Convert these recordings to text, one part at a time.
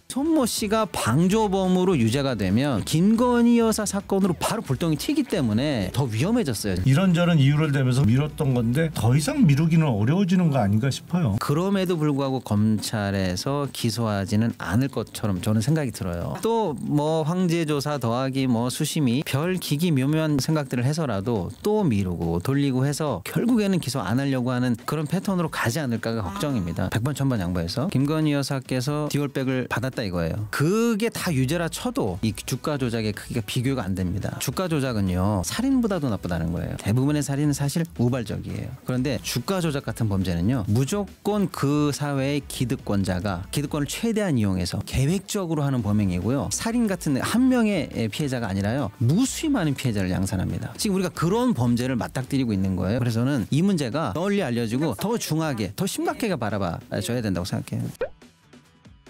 손모 씨가 방조범으로 유죄가 되면 김건희 여사 사건으로 바로 불똥이 튀기 때문에 더 위험해졌어요. 이런저런 이유를 대면서 미뤘던 건데 더 이상 미루기는 어려워지는 거 아닌가 싶어요. 그럼에도 불구하고 검찰에서 기소하지는 않을 것처럼 저는 생각이 들어요. 또 뭐 황제 조사 더하기 뭐 수심이 별 기기 묘묘한 생각들을 해서라도 또 미루고 돌리고 해서 결국에는 기소 안 하려고 하는 그런 패턴으로 가지 않을까가 걱정입니다. 100번 1000번 양보해서 김건희 여사께서 디올백을 받았다 이거예요. 그게 다 유죄라 쳐도 이 주가 조작의 크기가 비교가 안 됩니다. 주가 조작은요 살인보다도 나쁘다는 거예요. 대부분의 살인은 사실 우발적이에요. 그런데 주가 조작 같은 범죄는요 무조건 그 사회의 기득권자가 기득권을 최대한 이용해서 계획적으로 하는 범행이고요. 살인 같은 한 명의 피해자가 아니라요 무수히 많은 피해자를 양산합니다. 지금 우리가 그런 범죄를 맞닥뜨리고 있는 거예요. 그래서 저는 이 문제가 널리 알려지고 더 중하게 더 심각하게 바라봐줘야 된다고 생각해요.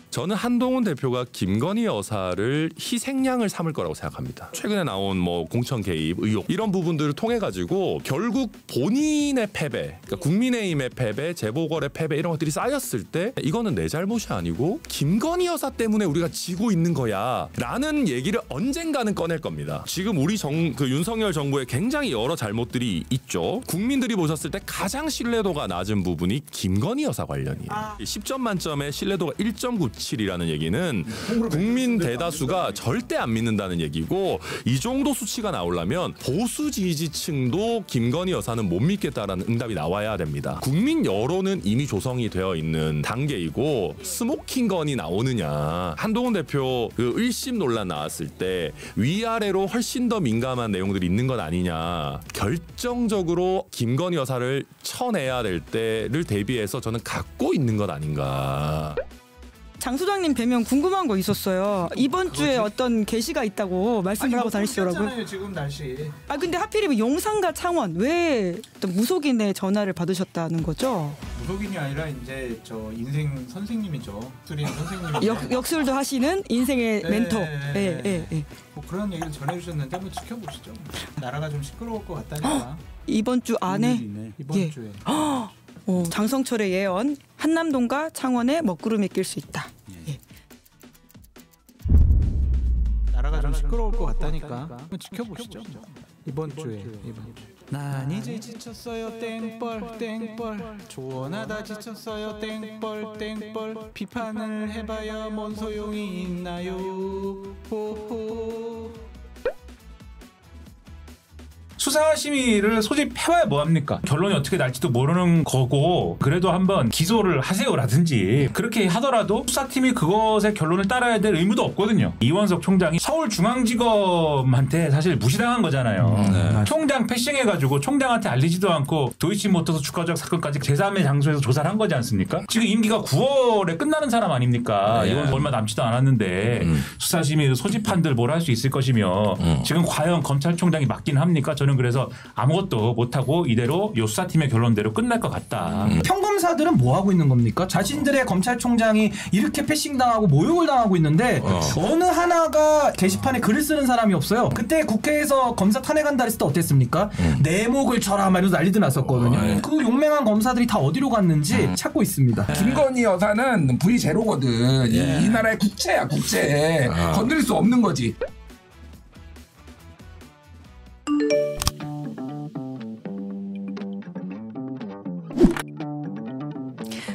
저는 한동훈 대표가 김건희 여사를 희생양을 삼을 거라고 생각합니다. 최근에 나온 뭐 공천 개입 의혹 이런 부분들을 통해 가지고 결국 본인의 패배, 그러니까 국민의힘의 패배, 재보궐의 패배 이런 것들이 쌓였을 때 이거는 내 잘못이 아니고 김건희 여사 때문에 우리가 지고 있는 거야라는 얘기를 언젠가는 꺼낼 겁니다. 지금 우리 윤석열 정부에 굉장히 여러 잘못들이 있죠. 국민들이 보셨을 때 가장 신뢰도가 낮은 부분이 김건희 여사 관련이에요. 10점 만점에 신뢰도가 1.97이라는 얘기는 국민 대다수가 절대 안 믿는다는 얘기고, 이 정도 수치가 나오려면 보수 지지층도 김건희 여사는 못 믿겠다라는 응답이 나와야 됩니다. 국민 여론은 이미 조성이 되어 있는 단계이고, 스모킹 건이 나오느냐, 한동훈 대표 그 1심 논란 나왔을 때 위아래로 훨씬 더 민감한 내용들이 있는 것 아니냐, 결정적으로 김건희 여사를 쳐내야 될 때를 대비해서 저는 갖고 있는 것 아닌가. 장 소장님 뵈면 궁금한 거 있었어요. 이번 주에 어떤 게시가 있다고 말씀을 하고 다니시더라고요. 지금 날씨. 근데 하필이면 용산과 창원 왜 어떤 무속인의 전화를 받으셨다는 거죠? 무속인이 아니라 이제 저 인생 선생님이죠. 수린 선생님. 역술도 하시는 인생의 멘토. 뭐 그런 얘기를 전해주셨는데 한번 지켜보시죠. 나라가 좀 시끄러울 것 같다니까. 이번 주 안에 이번 주에. 장성철의 예언, 한남동과 창원에 먹구름이 낄 수 있다. 나라가 좀 시끄러울 것 같다니까. 한번 지켜보시죠. 이번 주에. 난 이제 지쳤어요 땡벌 땡벌, 조언하다 지쳤어요 땡벌 땡벌, 비판을 해봐야 뭔 소용이 있나요 호호. 수사심의를 소집해봐야 뭐합니까? 결론이 어떻게 날지도 모르는 거고, 그래도 한번 기소를 하세요라든지 그렇게 하더라도 수사팀이 그것의 결론을 따라야 될 의무도 없거든요. 이원석 총장이 서울중앙지검한테 사실 무시당한 거잖아요. 총장 패싱해가지고 총장한테 알리지도 않고 도이치모터스 주가 조작 사건까지 제3의 장소에서 조사를 한 거지 않습니까? 지금 임기가 9월에 끝나는 사람 아닙니까? 이건 얼마 남지도 않았는데 수사심의 소집한들 뭘 할 수 있을 것이며, 지금 과연 검찰총장이 맞긴 합니까? 저는 그래서 아무것도 못하고 이대로 요 수사팀의 결론대로 끝날 것 같다. 평검사들은 뭐 하고 있는 겁니까? 자신들의 검찰총장이 이렇게 패싱당하고 모욕을 당하고 있는데 어느 하나가 게시판에 글을 쓰는 사람이 없어요. 그때 국회에서 검사 탄핵한다 했을 때 어땠습니까? 내 목을 쳐라 말해서 난리도 났었거든요. 그 용맹한 검사들이 다 어디로 갔는지 찾고 있습니다. 김건희 여사는 V0거든. 이 나라의 국채야, 국채. 건드릴 수 없는 거지.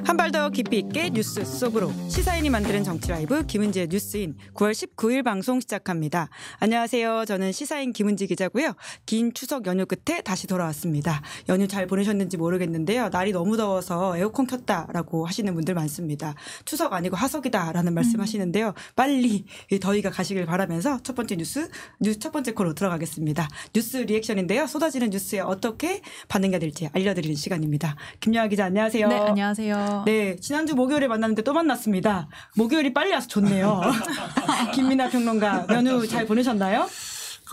한 발 더 깊이 있게 뉴스 속으로, 시사인이 만드는 정치 라이브 김은지의 뉴스인 9월 19일 방송 시작합니다. 안녕하세요. 저는 시사인 김은지 기자고요. 긴 추석 연휴 끝에 다시 돌아왔습니다. 연휴 잘 보내셨는지 모르겠는데요. 날이 너무 더워서 에어컨 켰다라고 하시는 분들 많습니다. 추석 아니고 하석이다라는 말씀하시는데요. 빨리 더위가 가시길 바라면서 첫 번째 뉴스 첫 번째 코너 들어가겠습니다. 뉴스 리액션인데요. 쏟아지는 뉴스에 어떻게 반응해야 될지 알려드리는 시간입니다. 김여아 기자 안녕하세요. 네, 안녕하세요. 네, 지난주 목요일에 만났는데 또 만났습니다. 목요일이 빨리 와서 좋네요. 김민아 평론가, 연휴 잘 보내셨나요?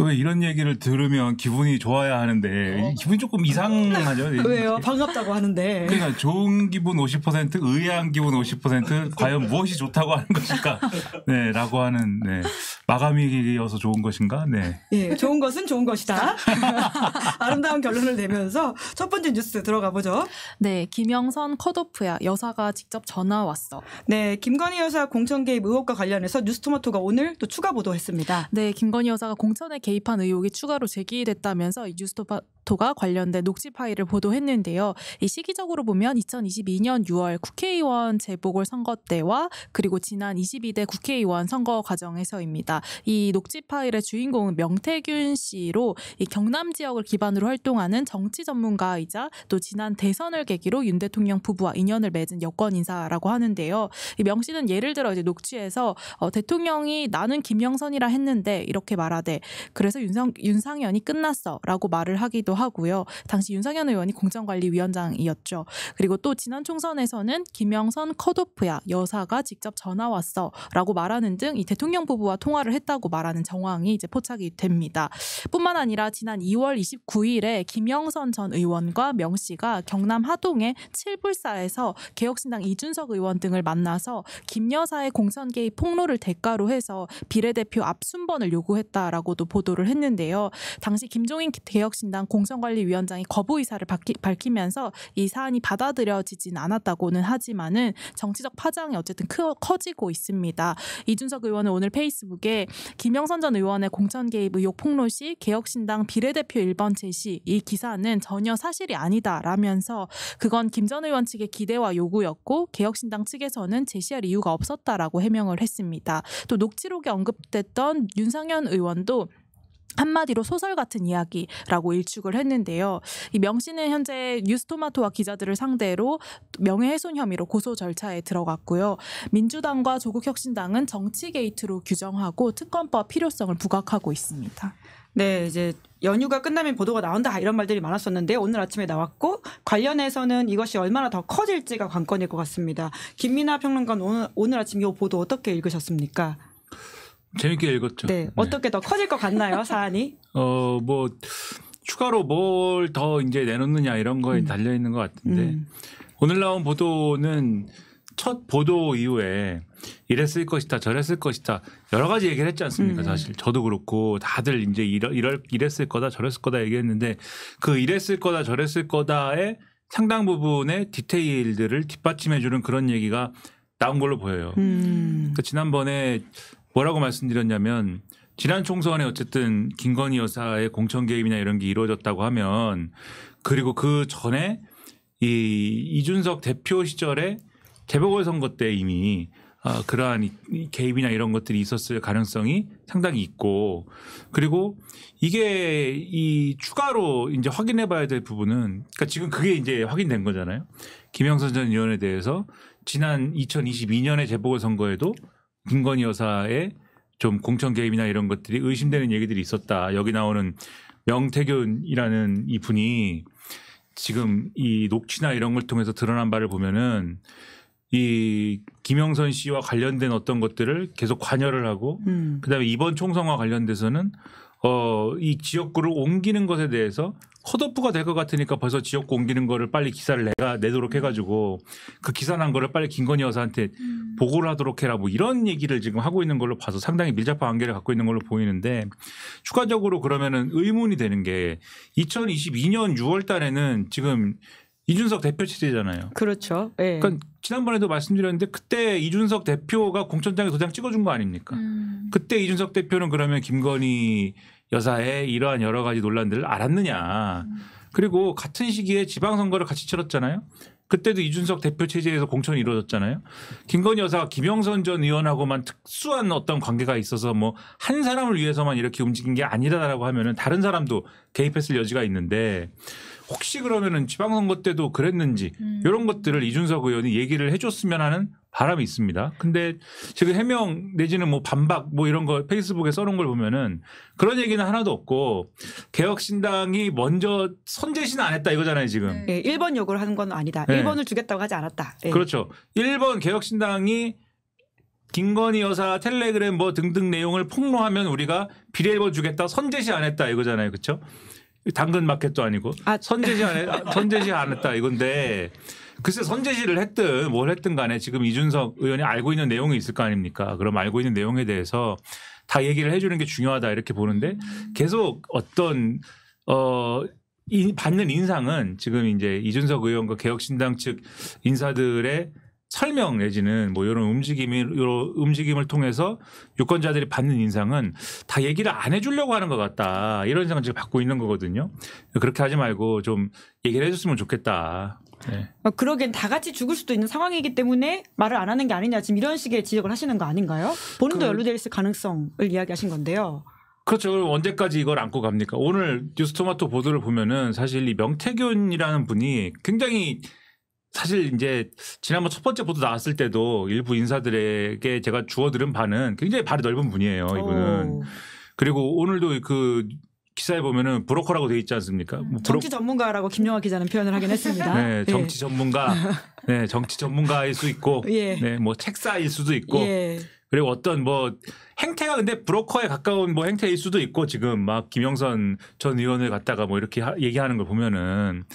왜 이런 얘기를 들으면 기분이 좋아야 하는데 기분이 조금 이상하죠. 왜요? 반갑다고 하는데. 그러니까 좋은 기분 50%, 의아한 기분 50%, 과연 무엇이 좋다고 하는 것일까? 네, 라고 하는. 네. 마감이어서 좋은 것인가? 네. 예, 좋은 것은 좋은 것이다. 아름다운 결론을 내면서 첫 번째 뉴스 들어가 보죠. 네, 김영선 컷오프야. 여사가 직접 전화 왔어. 네, 김건희 여사 공천 개입 의혹과 관련해서 뉴스토마토가 오늘 또 추가 보도했습니다. 네, 김건희 여사가 공천에 개입한 의혹이 추가로 제기됐다면서 이 뉴스토마토가 관련된 녹취 파일을 보도했는데요. 이 시기적으로 보면 2022년 6월 국회의원 재보궐선거 때와 그리고 지난 22대 국회의원 선거 과정에서입니다. 이 녹취 파일의 주인공은 명태균 씨로 이 경남 지역을 기반으로 활동하는 정치 전문가이자 또 지난 대선을 계기로 윤 대통령 부부와 인연을 맺은 여권 인사라고 하는데요. 이 명 씨는 예를 들어 이제 녹취에서 대통령이 나는 김영선이라 했는데 이렇게 말하되 그래서 윤상현이 끝났어라고 말을 하기도 하고요. 당시 윤상현 의원이 공천관리위원장이었죠. 그리고 또 지난 총선에서는 김영선 컷오프야 여사가 직접 전화 왔어라고 말하는 등 이 대통령 부부와 통화를 했다고 말하는 정황이 이제 포착이 됩니다. 뿐만 아니라 지난 2월 29일에 김영선 전 의원과 명 씨가 경남 하동의 칠불사에서 개혁신당 이준석 의원 등을 만나서 김 여사의 공천 개입 폭로를 대가로 해서 비례대표 압순번을 요구했다라고도 보도를 했는데요. 당시 김종인 개혁신당 공천관리위원장이 거부 의사를 밝히면서 이 사안이 받아들여지진 않았다고는 하지만은 정치적 파장이 어쨌든 커지고 있습니다. 이준석 의원은 오늘 페이스북에 김영선 전 의원의 공천 개입 의혹 폭로 시 개혁신당 비례대표 1번 제시 이 기사는 전혀 사실이 아니다라면서 그건 김 전 의원 측의 기대와 요구였고 개혁신당 측에서는 제시할 이유가 없었다라고 해명을 했습니다. 또 녹취록에 언급됐던 윤상현 의원도 한마디로 소설 같은 이야기라고 일축을 했는데요. 이 명 씨는 현재 뉴스토마토와 기자들을 상대로 명예훼손 혐의로 고소 절차에 들어갔고요. 민주당과 조국혁신당은 정치 게이트로 규정하고 특검법 필요성을 부각하고 있습니다. 네, 이제 연휴가 끝나면 보도가 나온다 이런 말들이 많았었는데 오늘 아침에 나왔고 관련해서는 이것이 얼마나 더 커질지가 관건일 것 같습니다. 김민하 평론가는 오늘 아침 이 보도 어떻게 읽으셨습니까? 재밌게 읽었죠. 네, 어떻게 더 커질 것 같나요, 사안이? 뭐 추가로 뭘 더 이제 내놓느냐 이런 거에 달려 있는 것 같은데 오늘 나온 보도는 첫 보도 이후에 이랬을 것이다, 저랬을 것이다 여러 가지 얘기를 했지 않습니까? 사실 저도 그렇고 다들 이제 이랬을 거다, 저랬을 거다 얘기했는데 그 이랬을 거다, 저랬을 거다의 상당 부분의 디테일들을 뒷받침해주는 그런 얘기가 나온 걸로 보여요. 그러니까 지난번에 뭐라고 말씀드렸냐면 지난 총선에 어쨌든 김건희 여사의 공천 개입이나 이런 게 이루어졌다고 하면 그리고 그 전에 이준석 대표 시절에 재보궐선거 때 이미 그러한 개입이나 이런 것들이 있었을 가능성이 상당히 있고 그리고 이게 이 추가로 이제 확인해 봐야 될 부분은 그러니까 지금 그게 이제 확인된 거잖아요. 김영선 전 의원에 대해서 지난 2022년의 재보궐선거에도 김건희 여사의 좀 공천 개입이나 이런 것들이 의심되는 얘기들이 있었다. 여기 나오는 명태균이라는 이 분이 지금 이 녹취나 이런 걸 통해서 드러난 바를 보면은 이 김영선 씨와 관련된 어떤 것들을 계속 관여를 하고 그다음에 이번 총선과 관련돼서는 이 지역구를 옮기는 것에 대해서 컷오프가 될 것 같으니까 벌써 지역구 옮기는 거를 빨리 기사를 내가 내도록 해가지고 그 기사 난 거를 빨리 김건희 여사한테 보고를 하도록 해라 뭐 이런 얘기를 지금 하고 있는 걸로 봐서 상당히 밀접한 관계를 갖고 있는 걸로 보이는데 추가적으로 그러면은 의문이 되는 게 2022년 6월 달에는 지금 이준석 대표 체제잖아요. 그렇죠. 네. 그러니까 지난번에도 말씀드렸는데 그때 이준석 대표가 공천장에 도장 찍어준 거 아닙니까? 그때 이준석 대표는 그러면 김건희 여사의 이러한 여러 가지 논란들을 알았느냐. 그리고 같은 시기에 지방선거를 같이 치렀잖아요. 그때도 이준석 대표 체제에서 공천이 이루어졌잖아요. 김건희 여사가 김영선 전 의원하고만 특수한 어떤 관계가 있어서 뭐 한 사람을 위해서만 이렇게 움직인 게 아니다라고 하면은 다른 사람도 개입했을 여지가 있는데 혹시 그러면은 지방선거 때도 그랬는지 이런 것들을 이준석 의원이 얘기를 해줬으면 하는 바람이 있습니다. 근데 지금 해명 내지는 뭐 반박 뭐 이런 거 페이스북에 써놓은 걸 보면은 그런 얘기는 하나도 없고 개혁신당이 먼저 선제시는 안 했다 이거잖아요 지금. 네, 1번 요구를 하는 건 아니다. 네. 1번을 주겠다고 하지 않았다. 네. 그렇죠. 1번 개혁신당이 김건희 여사 텔레그램 뭐 등등 내용을 폭로하면 우리가 비례 1번 주겠다 선제시 안 했다 이거잖아요. 그렇죠? 당근 마켓도 아니고 선제시 안 했다 이건데 글쎄 선제시를 했든 뭘 했든 간에 지금 이준석 의원이 알고 있는 내용이 있을 거 아닙니까? 그럼 알고 있는 내용에 대해서 다 얘기를 해주는 게 중요하다 이렇게 보는데 계속 어떤 받는 인상은 지금 이제 이준석 의원과 개혁신당 측 인사들의 설명 내지는 뭐 이런 움직임을 통해서 유권자들이 받는 인상은 다 얘기를 안 해주려고 하는 것 같다. 이런 인상을 지금 받고 있는 거거든요. 그렇게 하지 말고 좀 얘기를 해줬으면 좋겠다. 네. 그러기엔 다 같이 죽을 수도 있는 상황이기 때문에 말을 안 하는 게 아니냐 지금 이런 식의 지적을 하시는 거 아닌가요? 본인도 연루될 가능성을 이야기하신 건데요. 그렇죠. 그럼 언제까지 이걸 안고 갑니까? 오늘 뉴스토마토 보도를 보면은 사실 이 명태균이라는 분이 굉장히 사실 이제 지난번 첫 번째 보도 나왔을 때도 일부 인사들에게 제가 주워들은 바는 굉장히 발이 넓은 분이에요. 이분은. 그리고 오늘도 그 기사에 보면은 브로커라고 돼 있지 않습니까? 뭐 정치 전문가라고 김용학 기자는 표현을 하긴 했습니다. 네, 정치 전문가. 네, 정치 전문가일 수 있고, 네, 뭐 책사일 수도 있고, 그리고 어떤 뭐 행태가 근데 브로커에 가까운 뭐 행태일 수도 있고 지금 막 김영선 전 의원을 갖다가 뭐 이렇게 얘기하는 걸 보면은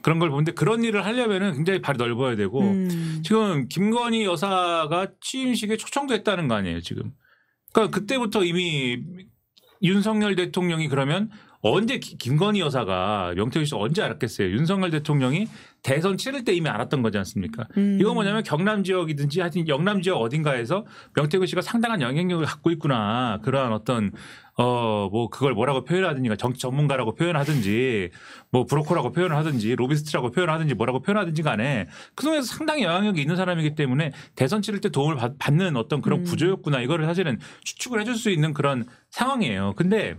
그런 걸 보는데 그런 일을 하려면은 굉장히 발이 넓어야 되고 지금 김건희 여사가 취임식에 초청도 했다는 거 아니에요 지금. 그러니까 그때부터 이미 윤석열 대통령이 그러면 언제 김건희 여사가 명태균 씨 언제 알았겠어요. 윤석열 대통령이 대선 치를 때 이미 알았던 거지 않습니까? 이건 뭐냐면 경남 지역이든지 하여튼 영남 지역 어딘가에서 명태균 씨가 상당한 영향력을 갖고 있구나. 그러한 어떤 뭐 그걸 뭐라고 표현하든지 정치 전문가라고 표현하든지 뭐 브로커라고 표현을 하든지 로비스트라고 표현하든지 뭐라고 표현하든지 간에 그 중에서 상당히 영향력이 있는 사람이기 때문에 대선 치를 때 도움을 받는 어떤 그런 구조였구나. 이거를 사실은 추측을 해줄 수 있는 그런 상황이에요. 근데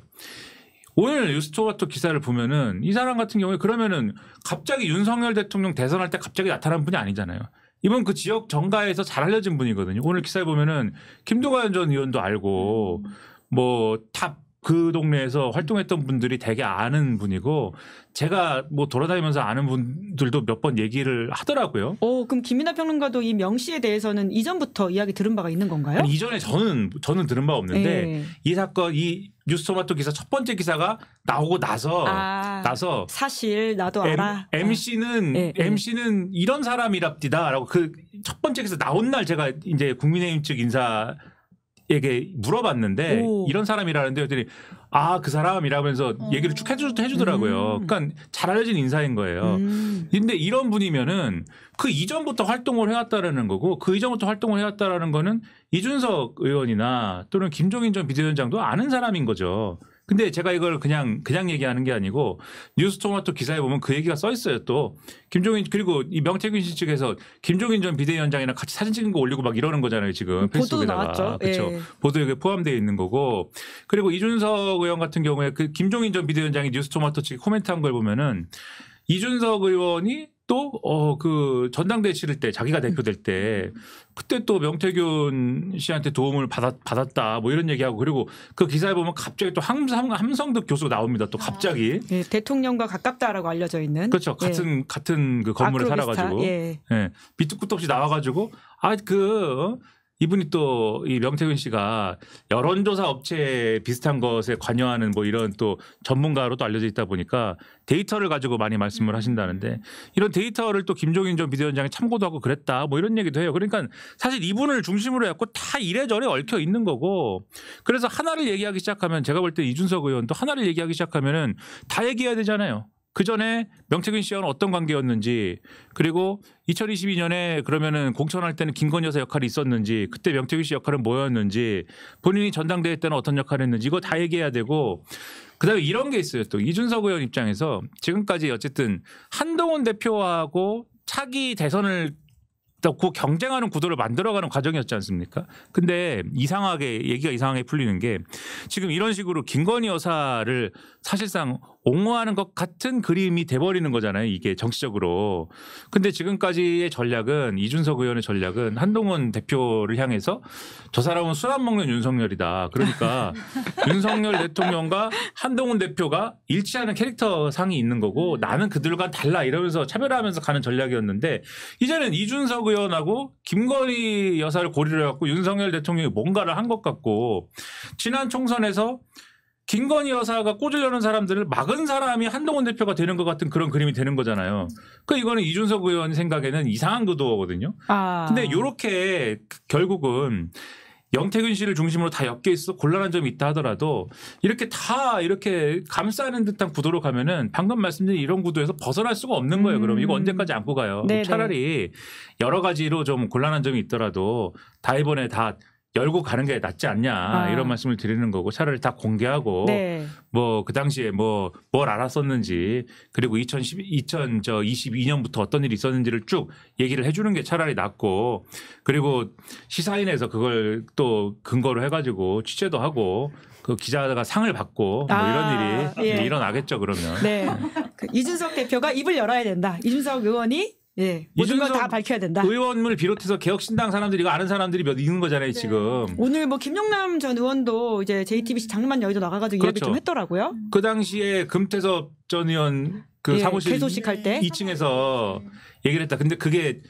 오늘 뉴스토마토 기사를 보면은 이 사람 같은 경우에 그러면은 갑자기 윤석열 대통령 대선할 때 갑자기 나타난 분이 아니잖아요. 이번 그 지역 정가에서 잘 알려진 분이거든요. 오늘 기사에 보면은 김두관 전 의원도 알고 뭐 다 그 동네에서 활동했던 분들이 되게 아는 분이고 제가 뭐 돌아다니면서 아는 분들도 몇 번 얘기를 하더라고요. 그럼 김민하 평론가도 이 명 씨에 대해서는 이전부터 이야기 들은 바가 있는 건가요? 아니, 이전에 저는 들은 바 없는데 이 사건 이 뉴스토마토 기사 첫 번째 기사가 나오고 나서 사실 나도 알아. MC는 이런 사람이랍디다라고 그 첫 번째 기사 나온 날 제가 이제 국민의힘 측 인사에게 물어봤는데 이런 사람이라는데 그랬더니 그 사람이라면서 얘기를 쭉 해주더라고요. 그러니까 잘 알려진 인사인 거예요. 근데 이런 분이면은 그 이전부터 활동을 해왔다라는 거고 그 이전부터 활동을 해왔다라는 거는 이준석 의원이나 또는 김종인 전 비대위원장도 아는 사람인 거죠. 근데 제가 이걸 그냥 얘기하는 게 아니고 뉴스토마토 기사에 보면 그 얘기가 써 있어요. 또 김종인 그리고 이 명태균 씨 측에서 김종인 전 비대위원장이랑 같이 사진 찍은 거 올리고 막 이러는 거잖아요. 지금 페이스북에다가. 나왔죠. 그렇죠. 보도에 포함되어 있는 거고 그리고 이준석 의원 같은 경우에 그 김종인 전 비대위원장이 뉴스토마토 측에 코멘트한 걸 보면은 이준석 의원이 또 그 전당대회 치를 때 자기가 대표될 때 그때 또 명태균 씨한테 도움을 받았다 뭐 이런 얘기하고 그리고 그 기사에 보면 갑자기 또 함성득 교수가 나옵니다. 또 갑자기 대통령과 가깝다라고 알려져 있는 그렇죠. 같은 그 건물에 살아가지고 밑도 끝도 없이 나와가지고 이분이 또 이 명태균 씨가 여론조사 업체 비슷한 것에 관여하는 뭐 이런 또 전문가로도 알려져 있다 보니까 데이터를 가지고 많이 말씀을 하신다는데 이런 데이터를 또 김종인 전 비대위원장이 참고도 하고 그랬다 뭐 이런 얘기도 해요. 그러니까 사실 이분을 중심으로 해갖고 다 이래저래 얽혀 있는 거고 그래서 하나를 얘기하기 시작하면 제가 볼 때 이준석 의원도 하나를 얘기하기 시작하면은 다 얘기해야 되잖아요. 그 전에 명태균 씨와는 어떤 관계였는지 그리고 2022년에 그러면은 공천할 때는 김건희 여사 역할이 있었는지 그때 명태균 씨 역할은 뭐였는지 본인이 전당대회 때는 어떤 역할을 했는지 이거 다 얘기해야 되고 그다음에 이런 게 있어요. 또 이준석 의원 입장에서 지금까지 어쨌든 한동훈 대표하고 차기 대선을 그 경쟁하는 구도를 만들어가는 과정이었지 않습니까? 근데 얘기가 이상하게 풀리는 게 지금 이런 식으로 김건희 여사를 사실상 옹호하는 것 같은 그림이 돼버리는 거잖아요. 이게 정치적으로. 근데 지금까지의 전략은 이준석 의원의 전략은 한동훈 대표를 향해서 저 사람은 술 안 먹는 윤석열이다. 그러니까 윤석열 대통령과 한동훈 대표가 일치하는 캐릭터상이 있는 거고 나는 그들과 달라 이러면서 차별하면서 가는 전략이었는데 이제는 이준석 의원하고 김건희 여사를 고리를 해갖고 윤석열 대통령이 뭔가를 한 것 같고 지난 총선에서 김건희 여사가 꽂으려는 사람들을 막은 사람이 한동훈 대표가 되는 것 같은 그런 그림이 되는 거잖아요. 그러니까 이거는 이준석 의원 생각에는 이상한 구도거든요. 근데 이렇게 결국은 명태균 씨를 중심으로 다 엮여 있어 곤란한 점이 있다 하더라도 이렇게 다 이렇게 감싸는 듯한 구도로 가면은 방금 말씀드린 이런 구도에서 벗어날 수가 없는 거예요. 그럼 이거 언제까지 안고 가요? 네네. 차라리 여러 가지로 좀 곤란한 점이 있더라도 다 이번에 다 열고 가는 게 낫지 않냐 이런 말씀을 드리는 거고 차라리 다 공개하고 네. 뭐 그 당시에 뭐 뭘 알았었는지 그리고 2022년부터 어떤 일이 있었는지를 쭉 얘기를 해주는 게 차라리 낫고 그리고 시사인에서 그걸 또 근거로 해가지고 취재도 하고 그 기자가 상을 받고 뭐 이런 일이 예. 일어나겠죠 그러면. 네. 그 이준석 대표가 입을 열어야 된다. 이준석 의원이 모든 걸 다 밝혀야 된다. 의원을 비롯해서 개혁신당 사람들이 이거 아는 사람들이 몇 있는 거잖아요 지금. 오늘 뭐 김용남 전 의원도 이제 JTBC 장르만 여의도 나가가지고 이야기 그렇죠. 좀 했더라고요. 그 당시에 금태섭 전 의원 그 사무실 개소식할 때 2층에서 얘기를 했다. 근데 그게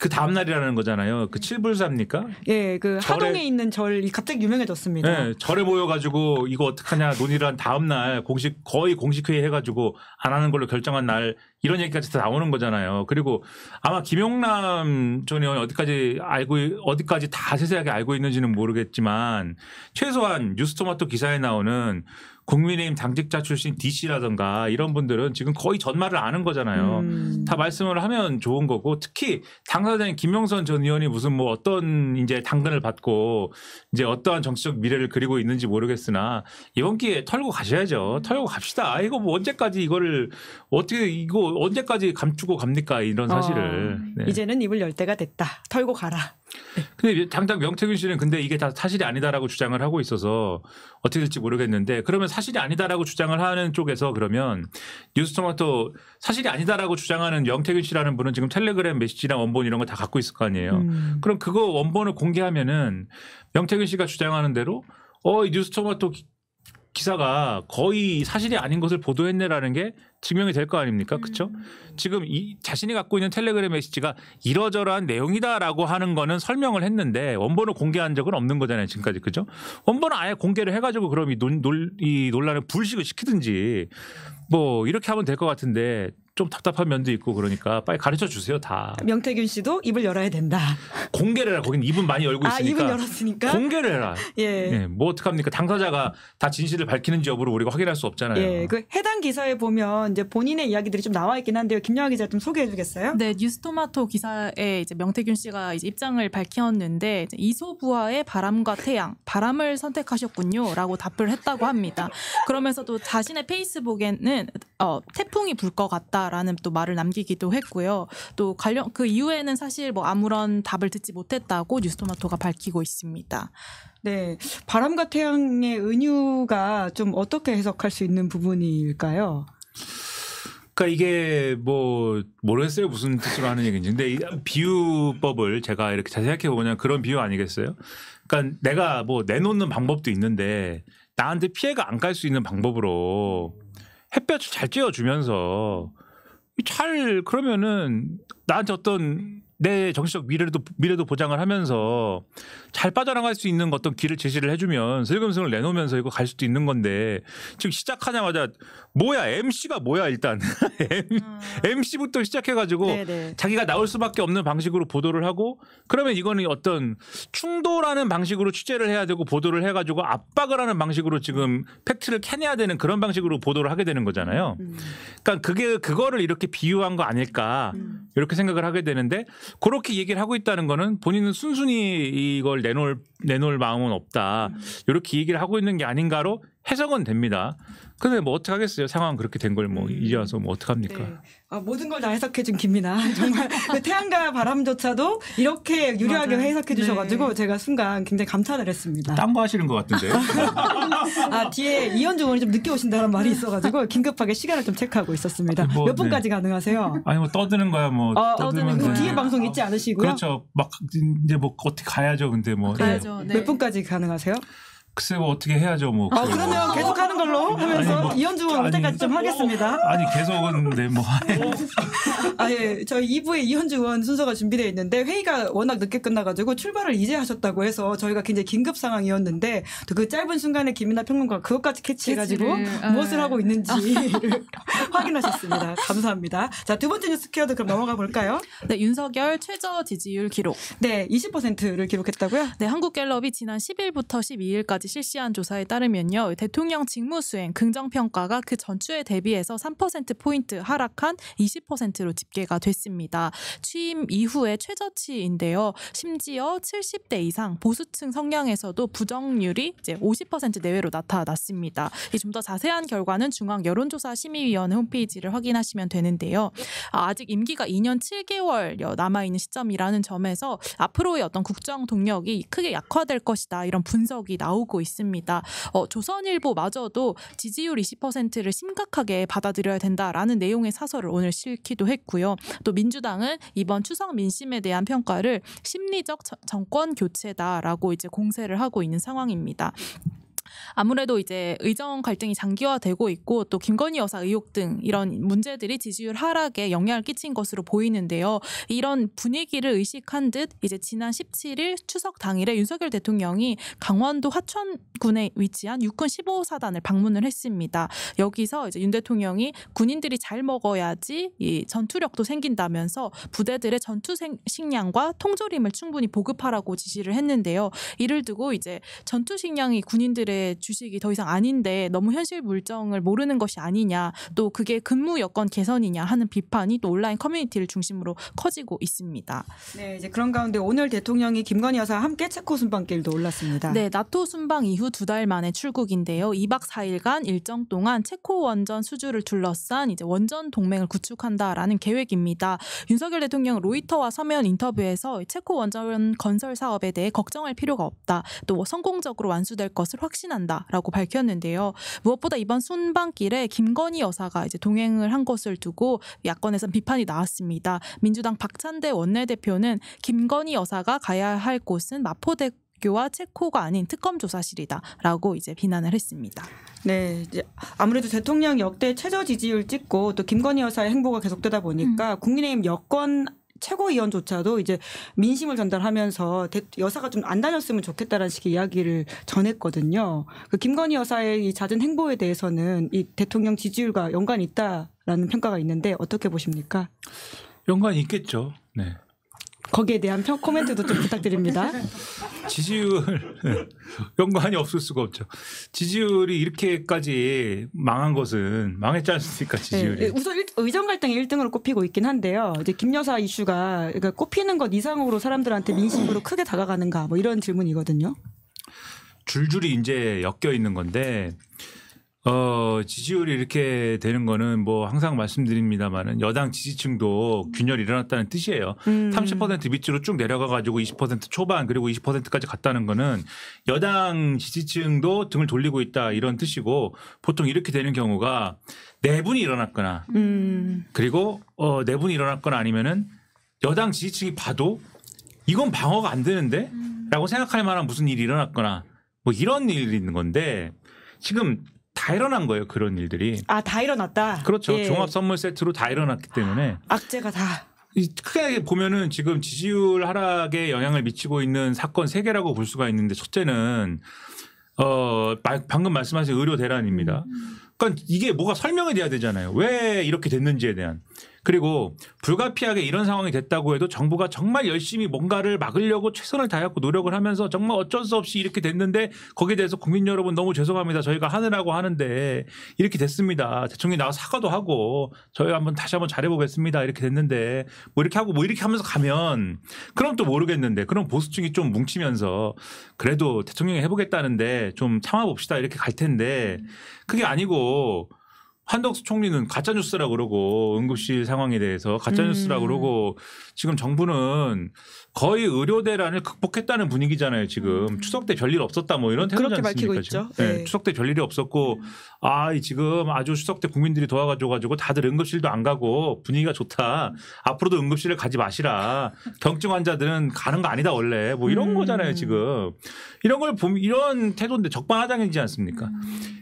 그 다음 날이라는 거잖아요. 그 칠불사입니까? 예, 그 하동에 있는 절이 갑자기 유명해졌습니다. 네, 절에 모여가지고 이거 어떡하냐 논의를 한 다음 날 거의 공식 회의 해가지고 안 하는 걸로 결정한 날 이런 얘기까지 다 나오는 거잖아요. 그리고 아마 김용남 전 의원이 어디까지 다 세세하게 알고 있는지는 모르겠지만 최소한 뉴스토마토 기사에 나오는 국민의힘 당직자 출신 DC라든가 이런 분들은 지금 거의 전말을 아는 거잖아요. 다 말씀을 하면 좋은 거고 특히 당사자인 김영선 전 의원이 무슨 뭐 어떤 이제 당근을 받고 이제 어떠한 정치적 미래를 그리고 있는지 모르겠으나 이번 기회에 털고 가셔야죠. 털고 갑시다. 이거 뭐 언제까지 이거 언제까지 감추고 갑니까 이런 사실을. 네. 이제는 입을 열 때가 됐다. 털고 가라. 근데 당장 명태균 씨는 근데 이게 다 사실이 아니다라고 주장을 하고 있어서 어떻게 될지 모르겠는데 그러면 사실이 아니다라고 주장을 하는 쪽에서 그러면 뉴스토마토 사실이 아니다라고 주장하는 명태균 씨라는 분은 지금 텔레그램 메시지랑 원본 이런 거 다 갖고 있을 거 아니에요. 그럼 그거 원본을 공개하면은 명태균 씨가 주장하는 대로 이 뉴스토마토 기사가 거의 사실이 아닌 것을 보도했네라는 게 증명이 될 거 아닙니까? 그렇죠? 지금 자신이 갖고 있는 텔레그램 메시지가 이러저러한 내용이다라고 하는 거는 설명을 했는데 원본을 공개한 적은 없는 거잖아요. 지금까지. 그죠? 원본을 아예 공개를 해가지고 그럼 이 논란을 불식을 시키든지 뭐 이렇게 하면 될 것 같은데 좀 답답한 면도 있고 그러니까 빨리 가르쳐 주세요 다. 명태균 씨도 입을 열어야 된다. 공개를 해라. 거긴 입은 많이 열고 있으니까. 입은 열었으니까. 공개를 해라. 예. 뭐 어떡합니까? 당사자가 다 진실을 밝히는지 여부를 우리가 확인할 수 없잖아요. 예. 그 해당 기사에 보면 이제 본인의 이야기들이 좀 나와 있긴 한데요. 김영하 기자 좀 소개해 주겠어요? 네, 뉴스토마토 기사에 이제 명태균 씨가 이제 입장을 밝혔는데 이제 이소부화의 바람과 태양, 바람을 선택하셨군요라고 답을 했다고 합니다. 그러면서도 자신의 페이스북에는 태풍이 불 것 같다라는 또 말을 남기기도 했고요. 또 그 이후에는 사실 뭐 아무런 답을 듣지 못했다고 뉴스토마토가 밝히고 있습니다. 네, 바람과 태양의 은유가 좀 어떻게 해석할 수 있는 부분일까요? 그러니까 이게 뭐 모르겠어요 무슨 뜻으로 하는 얘기인지. 근데 이 비유법을 제가 이렇게 자세히 생각해 보면 그런 비유 아니겠어요? 그러니까 내가 뭐 내놓는 방법도 있는데 나한테 피해가 안 갈 수 있는 방법으로 햇볕을 잘 쬐어주면서 그러면은 나한테 어떤 내 정치적 미래도 보장을 하면서 잘 빠져나갈 수 있는 어떤 길을 제시를 해주면 슬금슬금 내놓으면서 이거 갈 수도 있는 건데 지금 시작하자마자 뭐야 MC가 뭐야 일단 MC부터 시작해가지고 네네. 자기가 나올 수밖에 없는 방식으로 보도를 하고 그러면 이거는 어떤 충돌하는 방식으로 취재를 해야 되고 보도를 해가지고 압박을 하는 방식으로 지금 팩트를 캐내야 되는 그런 방식으로 보도를 하게 되는 거잖아요. 그러니까 그거를 이렇게 비유한 거 아닐까 이렇게 생각을 하게 되는데 그렇게 얘기를 하고 있다는 거는 본인은 순순히 이걸 내놓을 마음은 없다. 이렇게 얘기를 하고 있는 게 아닌가로 해석은 됩니다. 근데 뭐 어떡하겠어요. 상황 그렇게 된 걸 뭐 이제 와서 뭐 어떡합니까. 네. 모든 걸 다 해석해준 김민아. 정말 그 태양과 바람조차도 이렇게 유리하게 맞아요. 해석해 주셔가지고 네. 제가 순간 굉장히 감탄을 했습니다. 딴 거 하시는 것 같은데. 뒤에 이현주 의원이 좀 늦게 오신다는 말이 있어가지고 긴급하게 시간을 좀 체크하고 있었습니다. 뭐, 몇 분까지 가능하세요? 아니 뭐 떠드는 거야 뭐. 떠드는 그 거야. 뒤에 방송 있지 않으시고요? 그렇죠. 막 이제 뭐 어떻게 가야죠. 근데 뭐. 가야죠. 네. 몇 분까지 가능하세요? 글쎄 뭐 어떻게 해야죠 뭐. 그러면 계속 하는 걸로 하면서 이현주 의원 올 때까지 좀 하겠습니다. 아니 계속은 근데 뭐. 예. 저희 2부에 이현주 의원 순서가 준비되어 있는데 회의가 워낙 늦게 끝나가지고 출발을 이제 하셨다고 해서 저희가 굉장히 긴급 상황이었는데 또 그 짧은 순간에 김이나 평론가 그것까지 캐치해가지고 무엇을 하고 있는지를 확인하셨습니다. 감사합니다. 자, 두 번째 뉴스 키워드 그럼 넘어가 볼까요? 네, 윤석열 최저 지지율 기록. 네, 20%를 기록했다고요? 네, 한국갤럽이 지난 10일부터 12일까지 실시한 조사에 따르면요. 대통령 직무수행 긍정평가가 그 전주에 대비해서 3%포인트 하락한 20%로 집계가 됐습니다. 취임 이후의 최저치인데요. 심지어 70대 이상 보수층 성향에서도 부정률이 이제 50% 내외로 나타났습니다. 좀 더 자세한 결과는 중앙여론조사심의위원회 홈페이지를 확인하시면 되는데요. 아직 임기가 2년 7개월 남아있는 시점이라는 점에서 앞으로의 어떤 국정 동력이 크게 약화될 것이다. 이런 분석이 나오고 있습니다. 조선일보마저도 지지율 20%를 심각하게 받아들여야 된다라는 내용의 사설을 오늘 실기도 했고요. 또 민주당은 이번 추석 민심에 대한 평가를 심리적 정권 교체다라고 이제 공세를 하고 있는 상황입니다. 아무래도 이제 의정 갈등이 장기화되고 있고 또 김건희 여사 의혹 등 이런 문제들이 지지율 하락에 영향을 끼친 것으로 보이는데요. 이런 분위기를 의식한 듯 이제 지난 17일 추석 당일에 윤석열 대통령이 강원도 화천군에 위치한 육군 15사단을 방문을 했습니다. 여기서 이제 윤 대통령이 군인들이 잘 먹어야지 이 전투력도 생긴다면서 부대들의 전투 식량과 통조림을 충분히 보급하라고 지시를 했는데요. 이를 두고 이제 전투 식량이 군인들의 주식이 더 이상 아닌데 너무 현실 물정을 모르는 것이 아니냐, 또 그게 근무 여건 개선이냐 하는 비판이 또 온라인 커뮤니티를 중심으로 커지고 있습니다. 네, 이제 그런 가운데 오늘 대통령이 김건희 여사와 함께 체코 순방길도 올랐습니다. 네, 나토 순방 이후 2달 만에 출국인데요. 2박 4일간 일정 동안 체코 원전 수주를 둘러싼 이제 원전 동맹을 구축한다라는 계획입니다. 윤석열 대통령 로이터와 서면 인터뷰에서 체코 원전 건설 사업에 대해 걱정할 필요가 없다. 또 성공적으로 완수될 것을 확신한다라고 밝혔는데요. 무엇보다 이번 순방길에 김건희 여사가 이제 동행을 한 것을 두고 야권에서 비판이 나왔습니다. 민주당 박찬대 원내대표는 김건희 여사가 가야 할 곳은 마포대교와 체코가 아닌 특검조사실이다라고 이제 비난을 했습니다. 네, 이제 아무래도 대통령 역대 최저 지지율 찍고 또 김건희 여사의 행보가 계속되다 보니까 국민의힘 여권 최고위원조차도 이제 민심을 전달하면서 여사가 좀 안 다녔으면 좋겠다라는 식의 이야기를 전했거든요. 그 김건희 여사의 이 잦은 행보에 대해서는 이 대통령 지지율과 연관이 있다라는 평가가 있는데 어떻게 보십니까? 연관이 있겠죠. 네. 거기에 대한 코멘트도 좀 부탁드립니다. 지지율 연관이 없을 수가 없죠. 지지율이 이렇게까지 망한 것은 망했지 않습니까? 지지율이. 네, 우선 의정 갈등이 1등으로 꼽히고 있긴 한데요. 이제 김 여사 이슈가 그러니까 꼽히는 것 이상으로 사람들한테 민심으로 크게 다가가는가 뭐 이런 질문이거든요. 줄줄이 이제 엮여 있는 건데 지지율이 이렇게 되는 거는 뭐 항상 말씀드립니다만은 여당 지지층도 균열이 일어났다는 뜻이에요. 30% 밑으로 쭉 내려가 가지고 20% 초반 그리고 20%까지 갔다는 거는 여당 지지층도 등을 돌리고 있다 이런 뜻이고, 보통 이렇게 되는 경우가 내분이 일어났거나 그리고 내분이 일어났거나 아니면은 여당 지지층이 봐도 이건 방어가 안 되는데 라고 생각할 만한 무슨 일이 일어났거나 뭐 이런 일이 있는 건데, 지금 다 일어난 거예요. 그런 일들이. 아, 다 일어났다. 그렇죠. 예. 종합 선물 세트로 다 일어났기 때문에 악재가 다. 크게 보면은 지금 지지율 하락에 영향을 미치고 있는 사건 3개라고 볼 수가 있는데, 첫째는 방금 말씀하신 의료 대란입니다. 그러니까 이게 뭐가 설명이 돼야 되잖아요. 왜 이렇게 됐는지에 대한. 그리고 불가피하게 이런 상황이 됐다고 해도 정부가 정말 열심히 뭔가를 막으려고 최선을 다하고 노력을 하면서 정말 어쩔 수 없이 이렇게 됐는데, 거기에 대해서 국민 여러분 너무 죄송합니다. 저희가 하느라고 하는데 이렇게 됐습니다. 대통령이 나와서 사과도 하고 저희가 다시 한번 잘해보겠습니다. 이렇게 됐는데 뭐 이렇게 하고 뭐 이렇게 하면서 가면 그럼 또 모르겠는데, 그럼 보수층이 좀 뭉치면서 그래도 대통령이 해보겠다는데 좀 참아봅시다 이렇게 갈 텐데, 그게 아니고 한덕수 총리는 가짜 뉴스라고 그러고 응급실 상황에 대해서 가짜 뉴스라고 그러고 지금 정부는 거의 의료 대란을 극복했다는 분위기잖아요. 지금 추석 때 별일 없었다 뭐 이런 태도지 그렇게 않습니까? 밝히고 있죠. 네. 네. 추석 때 별일이 없었고 지금 아주 추석 때 국민들이 도와가지고 다들 응급실도 안 가고 분위기가 좋다. 앞으로도 응급실을 가지 마시라. 경증 환자들은 가는 거 아니다 원래 뭐 이런 거잖아요. 지금 이런 걸 보면 이런 태도인데 적반하장이지 않습니까?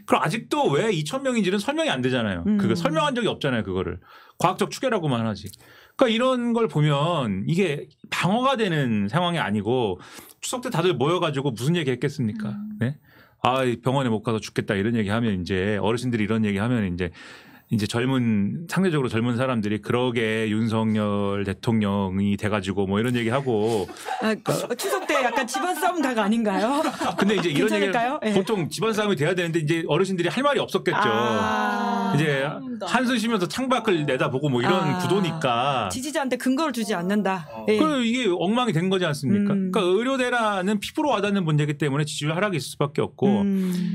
그럼 아직도 왜 2,000명인지는 설명이 안 되잖아요. 그거 설명한 적이 없잖아요. 그거를 과학적 추계라고만 하지. 그러니까 이런 걸 보면 이게 방어가 되는 상황이 아니고 추석 때 다들 모여가지고 무슨 얘기 했겠습니까? 네? 병원에 못 가서 죽겠다 이런 얘기 하면 이제 어르신들이 이런 얘기 하면 이제 상대적으로 젊은 사람들이 그러게 윤석열 대통령이 돼가지고 뭐 이런 얘기하고. 추석 때 약간 집안 싸움 각 아닌가요? 근데 이제 이런 얘기를 네. 보통 집안 싸움이 돼야 되는데 이제 어르신들이 할 말이 없었겠죠. 이제 한숨 쉬면서 창밖을 내다보고 뭐 이런 구도니까. 지지자한테 근거를 주지 않는다. 그리고 이게 엉망이 된 거지 않습니까? 그러니까 의료 대란은 피부로 와닿는 문제이기 때문에 지지율 하락이 있을 수밖에 없고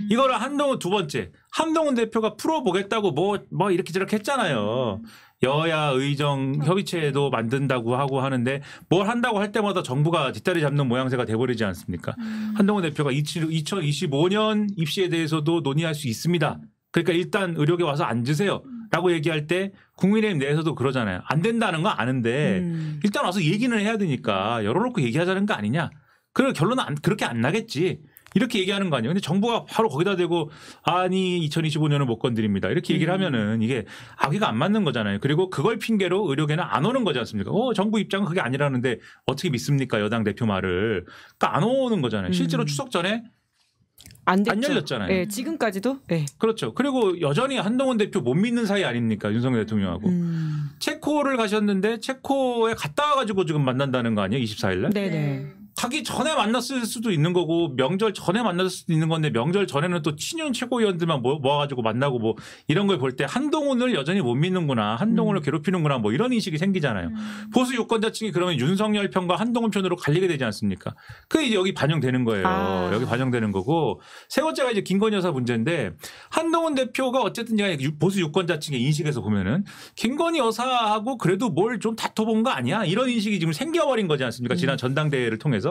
이거를 한동훈 두 번째 한동훈 대표가 풀어보겠다고 뭐 이렇게 저렇게 했잖아요. 여야 의정 협의체도 만든다고 하고 하는데 뭘 한다고 할 때마다 정부가 뒷다리 잡는 모양새가 돼버리지 않습니까? 한동훈 대표가 2025년 입시에 대해서도 논의할 수 있습니다. 그러니까 일단 의료계 와서 앉으세요 라고 얘기할 때 국민의힘 내에서도 그러잖아요. 안 된다는 거 아는데 일단 와서 얘기는 해야 되니까 열어놓고 얘기하자는 거 아니냐. 그럴 결론은 그렇게 안 나겠지. 이렇게 얘기하는 거 아니에요. 근데 정부가 바로 거기다 대고 2025년을 못 건드립니다. 이렇게 얘기를 하면은 이게 악의가 안 맞는 거잖아요. 그리고 그걸 핑계로 의료계는 안 오는 거지 않습니까? 정부 입장은 그게 아니라는데 어떻게 믿습니까? 여당 대표 말을. 그러니까 안 오는 거잖아요. 실제로 추석 전에 안 열렸잖아요. 네, 지금까지도. 네. 그렇죠. 그리고 여전히 한동훈 대표 못 믿는 사이 아닙니까? 윤석열 대통령하고. 체코를 가셨는데 체코에 갔다 와가지고 지금 만난다는 거 아니에요? 24일 날? 네네. 가기 전에 만났을 수도 있는 거고 명절 전에 만났을 수도 있는 건데 명절 전에는 또 친윤 최고위원들만 모아가지고 만나고 뭐 이런 걸 볼 때 한동훈을 여전히 못 믿는구나. 한동훈을 괴롭히는구나. 뭐 이런 인식이 생기잖아요. 보수 유권자층이 그러면 윤석열 편과 한동훈 편으로 갈리게 되지 않습니까? 그게 이제 여기 반영되는 거예요. 여기 반영되는 거고 세 번째가 이제 김건희 여사 문제인데 한동훈 대표가 어쨌든 보수 유권자층의 인식에서 보면은 김건희 여사하고 그래도 뭘 좀 다퉈본 거 아니야? 이런 인식이 지금 생겨버린 거지 않습니까? 지난 전당대회를 통해서.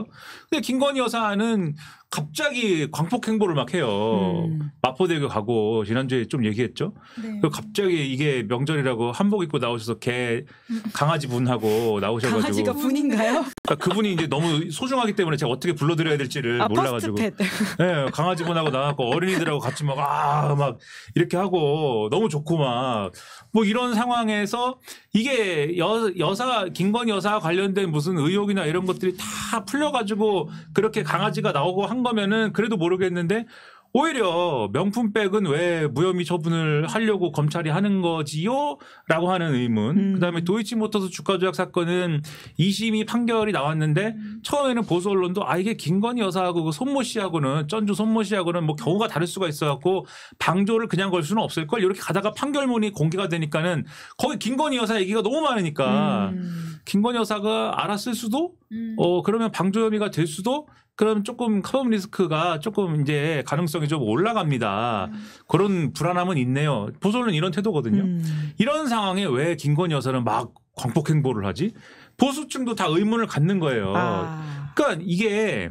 근데 김건희 여사는 갑자기 광폭 행보를 막 해요. 마포대교 가고 지난주에 좀 얘기했죠. 네. 갑자기 이게 명절이라고 한복 입고 나오셔서 강아지 분하고 나오셔가지고. 강아지가 분인가요? 그러니까 그분이 이제 너무 소중하기 때문에 제가 어떻게 불러드려야 될지를 몰라가지고. 네, 강아지 분하고 나왔고 어린이들하고 같이 막 이렇게 하고 너무 좋고 막 뭐 이런 상황에서 이게 김건희 여사 관련된 무슨 의혹이나 이런 것들이 다 풀려가지고 그렇게 강아지가 나오고 한 거면은 그래도 모르겠는데 오히려 명품백은 왜 무혐의 처분을 하려고 검찰이 하는 거지요? 라고 하는 의문. 그다음에 도이치모터스 주가 조작 사건은 2심이 판결이 나왔는데 처음에는 보수 언론도 이게 김건희 여사하고 손모 씨하고는 전주 손모 씨하고는 뭐 경우가 다를 수가 있어갖고 방조를 그냥 걸 수는 없을 걸 이렇게 가다가 판결문이 공개가 되니까는 거기 김건희 여사 얘기가 너무 많으니까 김건희 여사가 알았을 수도 그러면 방조 혐의가 될 수도 그럼 조금 카본 리스크가 조금 이제 가능성이 좀 올라갑니다. 그런 불안함은 있네요. 보수는 이런 태도거든요. 이런 상황에 왜 김건희 여사는 막 광폭 행보를 하지? 보수층도 다 의문을 갖는 거예요. 그러니까 이게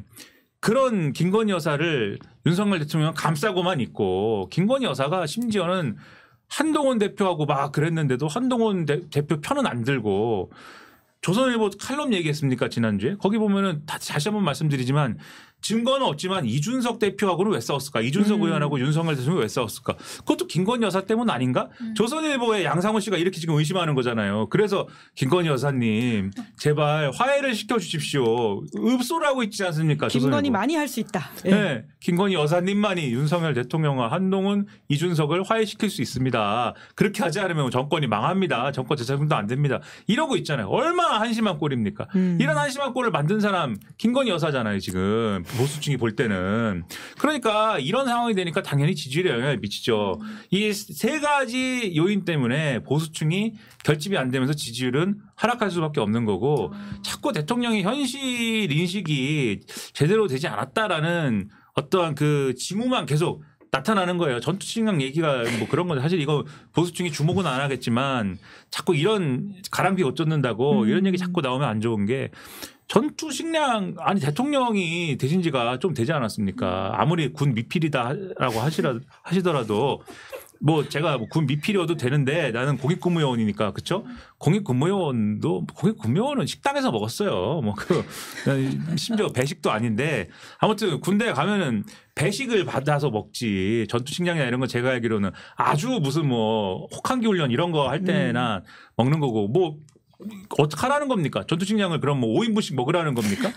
그런 김건희 여사를 윤석열 대통령은 감싸고만 있고 김건희 여사가 심지어는 한동훈 대표하고 막 그랬는데도 한동훈 대표 편은 안 들고 조선일보 칼럼 얘기했습니까 지난주에? 거기 보면은 다시 한번 말씀드리지만 증거는 없지만 이준석 대표하고는 왜 싸웠을까? 이준석 의원하고 윤석열 대통령이 왜 싸웠을까? 그것도 김건희 여사 때문 아닌가? 조선일보의 양상호 씨가 이렇게 지금 의심하는 거잖아요. 그래서 김건희 여사님 제발 화해를 시켜주십시오. 읍소라고 있지 않습니까? 김건희 조선일보. 많이 할 수 있다. 네. 김건희 여사님만이 윤석열 대통령과 한동훈, 이준석을 화해시킬 수 있습니다. 그렇게 하지 않으면 정권이 망합니다. 정권 재창출도 안 됩니다. 이러고 있잖아요. 얼마나 한심한 꼴입니까? 이런 한심한 꼴을 만든 사람 김건희 여사잖아요. 지금 보수층이 볼 때는. 그러니까 이런 상황이 되니까 당연히 지지율에 영향을 미치죠. 이 세 가지 요인 때문에 보수층이 결집이 안 되면서 지지율은 하락할 수밖에 없는 거고 자꾸 대통령의 현실 인식이 제대로 되지 않았다라는 어떠한 그 징후만 계속 나타나는 거예요. 전투식량 얘기가 뭐 그런 건데 사실 이거 보수층이 주목은 안 하겠지만 자꾸 이런 가랑비 옷 젖는다고 이런 얘기 자꾸 나오면 안 좋은 게 전투식량 아니 대통령이 되신 지가 좀 되지 않았습니까? 아무리 군 미필이다라고 하시더라도 뭐 제가 뭐 군 미필이어도 되는데 나는 공익근무요원이니까 그렇죠? 공익근무요원은 식당에서 먹었어요. 뭐 그 심지어 배식도 아닌데 아무튼 군대에 가면은 배식을 받아서 먹지 전투식량이나 이런 거 제가 알기로는 아주 무슨 뭐 혹한기 훈련 이런 거 할 때나 먹는 거고 뭐 어떡하라는 겁니까? 전투식량을 그럼 뭐 5인분씩 먹으라는 겁니까?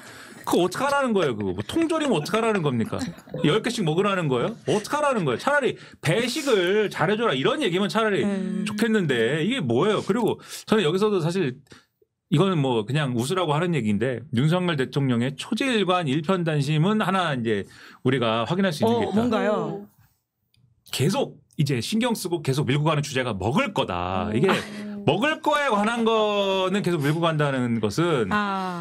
그거 어떡하라는 거예요? 그거 뭐 통조림 어떡하라는 겁니까? 10개씩 먹으라는 거예요? 어떡하라는 거예요? 차라리 배식을 잘해줘라 이런 얘기면 차라리 좋겠는데 이게 뭐예요? 그리고 저는 여기서도 사실 이거는 뭐 그냥 웃으라고 하는 얘기인데 윤석열 대통령의 초지일관 일편단심은 하나 이제 우리가 확인할 수 있는 게 있다. 뭔가요? 계속 이제 신경 쓰고 계속 밀고 가는 주제가 먹을 거다. 이게 먹을 거에 관한 거는 계속 밀고 간다는 것은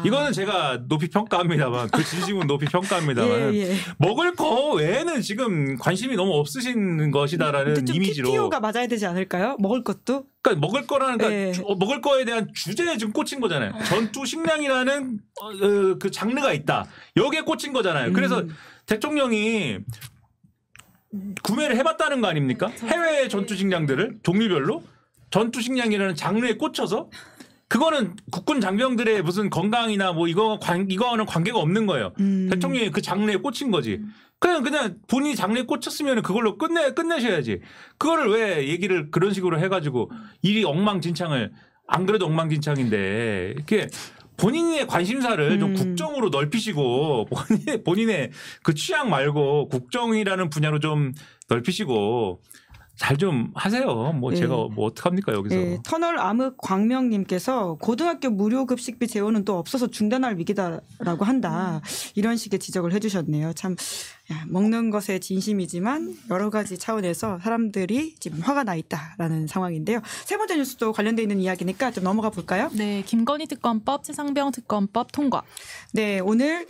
이거는 제가 높이 평가합니다만 그 진심은 높이 평가합니다만 먹을 거 외에는 지금 관심이 너무 없으신 것이다라는 이미지로 TPO가 맞아야 되지 않을까요? 먹을 것도? 그러니까 먹을 거라는 먹을 거에 대한 주제에 지금 꽂힌 거잖아요. 전투 식량이라는 그 장르가 있다. 여기에 꽂힌 거잖아요. 그래서 대통령이 구매를 해봤다는 거 아닙니까? 해외 전투 식량들을 종류별로 전투 식량이라는 장르에 꽂혀서 그거는 국군 장병들의 무슨 건강이나 뭐 이거는 관계가 없는 거예요. 대통령이 그 장르에 꽂힌 거지. 그냥 본인이 장르에 꽂혔으면 그걸로 끝내셔야지. 그거를 왜 얘기를 그런 식으로 해가지고 일이 엉망진창을 안 그래도 엉망진창인데 이렇게 본인의 관심사를 좀 국정으로 넓히시고 본인의 그 취향 말고 국정이라는 분야로 좀 넓히시고 잘 좀 하세요. 뭐 제가 뭐 어떡합니까 여기서. 터널 암흑 광명님께서 고등학교 무료 급식비 재원은 또 없어서 중단할 위기다라고 한다. 이런 식의 지적을 해주셨네요. 참 먹는 것에 진심이지만 여러 가지 차원에서 사람들이 지금 화가 나 있다라는 상황인데요. 세 번째 뉴스도 관련돼 있는 이야기니까 좀 넘어가 볼까요? 네, 김건희 특검법, 최상병 특검법 통과. 네, 오늘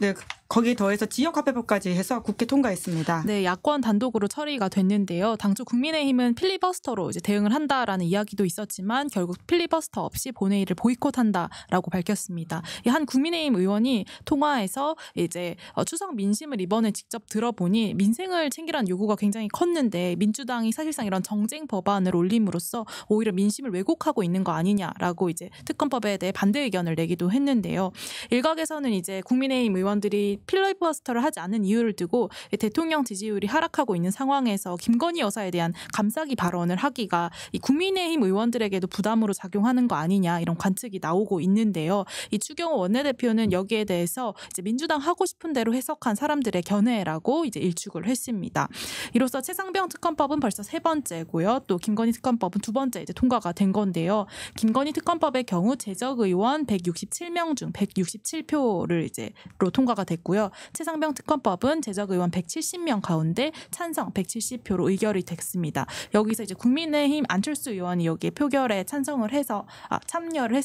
거기에 더해서 지역화폐법까지 해서 국회 통과했습니다. 네, 야권 단독으로 처리가 됐는데요. 당초 국민의힘은 필리버스터로 이제 대응을 한다라는 이야기도 있었지만 결국 필리버스터 없이 본회의를 보이콧한다라고 밝혔습니다. 한 국민의힘 의원이 통화에서 이제 추석 민심을 이번에 직접 들어보니 민생을 챙기라는 요구가 굉장히 컸는데 민주당이 사실상 이런 정쟁 법안을 올림으로써 오히려 민심을 왜곡하고 있는 거 아니냐라고 이제 특검법에 대해 반대 의견을 내기도 했는데요. 일각에서는 이제 국민의힘 의원들이 필리버스터를 하지 않는 이유를 두고 대통령 지지율이 하락하고 있는 상황에서 김건희 여사에 대한 감싸기 발언을 하기가 이 국민의힘 의원들에게도 부담으로 작용하는 거 아니냐 이런 관측이 나오고 있는데요. 이 추경호 원내대표는 여기에 대해서 이제 민주당 하고 싶은 대로 해석한 사람들의 견해라고 이제 일축을 했습니다. 이로써 최상병 특검법은 벌써 세 번째고요. 또 김건희 특검법은 두 번째 이제 통과가 된 건데요. 김건희 특검법의 경우 재적 의원 167명 중 167표를 이제로 통과가 됐고요. 최상병 특검법은 재적 의원 170명 가운데 찬성 170표로 의결이 됐습니다. 여기서 이제 국민의힘 안철수 의원이 여기에 표결에 참여를 해서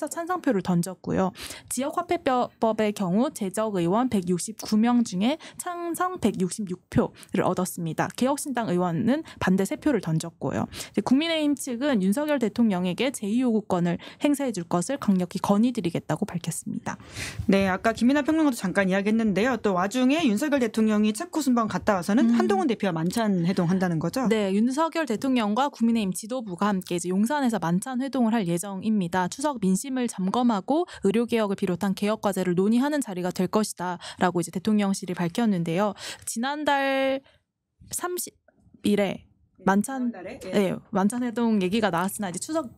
찬성표를 던졌고요. 지역화폐법의 경우 재적 의원 169명 중에 찬성 166표를 얻었습니다. 개혁신당 의원은 반대 3표를 던졌고요. 국민의힘 측은 윤석열 대통령에게 제2요구권을 행사해 줄 것을 강력히 건의드리겠다고 밝혔습니다. 네, 아까 김민하 평론가도 잠깐 이야기했는데요. 또 와중에 윤석열 대통령이 체코 순방 갔다 와서는 한동훈 대표와 만찬 회동한다는 거죠? 네, 윤석열 대통령과 국민의힘 지도부가 함께 이제 용산에서 만찬 회동을 할 예정입니다. 추석 민심을 점검하고 의료개혁을 비롯한 개혁 과제를 논의하는 자리가 될 것이다라고 이제 대통령실이 밝혔는데요. 지난달 30일에 만찬 회동 얘기가 나왔으나 이제 추석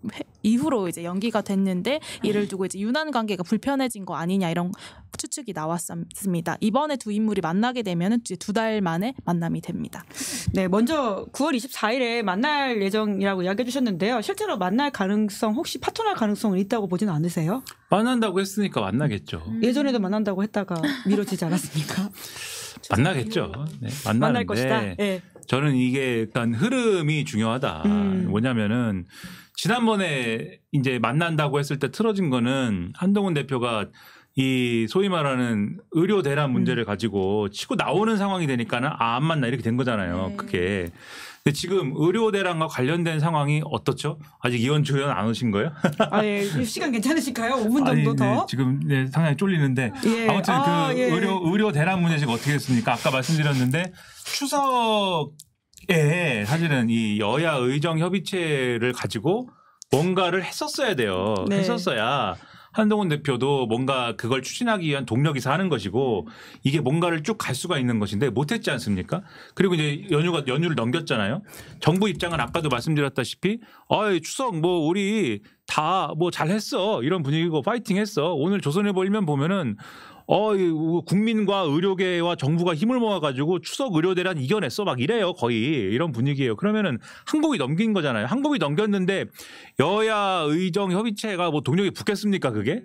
이후로 이제 연기가 됐는데 이를 두고 이제 윤한 관계가 불편해진 거 아니냐 이런 추측이 나왔습니다. 이번에 두 인물이 만나게 되면은 이제 2달 만에 만남이 됩니다. 네, 먼저 9월 24일에 만날 예정이라고 이야기해 주셨는데요. 실제로 만날 가능성 혹시 파토날 가능성은 있다고 보지는 않으세요? 만난다고 했으니까 만나겠죠. 예전에도 만나다고 했다가 미뤄지지 않았습니까? 만나겠죠. 네, 만날 것이다. 네. 저는 이게 일단 흐름이 중요하다. 뭐냐면은 지난번에 이제 만난다고 했을 때 틀어진 거는 한동훈 대표가 이 소위 말하는 의료 대란 문제를 가지고 치고 나오는 상황이 되니까는 안 맞나 이렇게 된 거잖아요. 네. 그게. 근데 지금 의료 대란과 관련된 상황이 어떻죠? 아직 이현주 의원 안 오신 거예요? 아, 예. 시간 괜찮으실까요? 5분 정도 아니, 더. 네, 지금 네, 상당히 쫄리는데 예. 아무튼 그 예. 의료 대란 문제 지금 어떻게 됐습니까? 아까 말씀드렸는데 추석에 사실은 이 여야 의정 협의체를 가지고 뭔가를 했었어야 돼요. 네. 했었어야 한동훈 대표도 뭔가 그걸 추진하기 위한 동력이 사는 것이고 이게 뭔가를 쭉 갈 수가 있는 것인데 못했지 않습니까? 그리고 이제 연휴를 넘겼잖아요. 정부 입장은 아까도 말씀드렸다시피 추석 뭐 우리 다 뭐 잘했어 이런 분위기고 파이팅했어. 오늘 조선일보 일면 보면은 국민과 의료계와 정부가 힘을 모아가지고 추석 의료 대란 이겨냈어 막 이래요. 거의 이런 분위기예요. 그러면은 한국이 넘긴 거잖아요. 한국이 넘겼는데 여야 의정 협의체가 뭐 동력이 붙겠습니까? 그게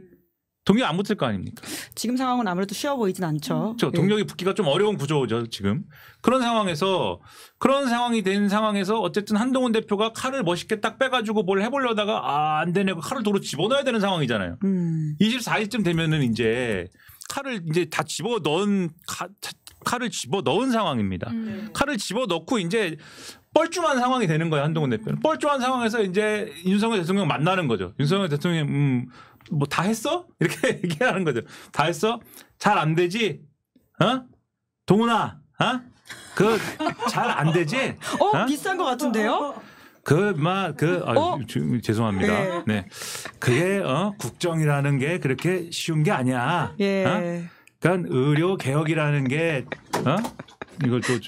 동력이 안 붙을 거 아닙니까? 지금 상황은 아무래도 쉬워 보이진 않죠. 그렇죠. 동력이 붙기가 좀 어려운 구조죠. 지금 그런 상황이 된 상황에서 어쨌든 한동훈 대표가 칼을 멋있게 딱 빼가지고 뭘 해보려다가 안 되네. 칼을 도로 집어넣어야 되는 상황이잖아요. 24일쯤 되면은 이제 칼을 이제 다 칼을 집어넣은 상황입니다. 칼을 집어넣고 이제 뻘쭘한 상황이 되는 거예요. 한동훈 대표는. 뻘쭘한 상황에서 이제 윤석열 대통령 만나는 거죠. 윤석열 대통령 뭐 다 했어? 이렇게 얘기하는 거죠. 다 했어? 잘 안 되지? 동훈아, 그 잘 안 되지? 비싼 것 같은데요? 죄송합니다. 네. 그게 국정이라는 게 그렇게 쉬운 게 아니야. 예. 그러니까 의료 개혁이라는 게 이걸 또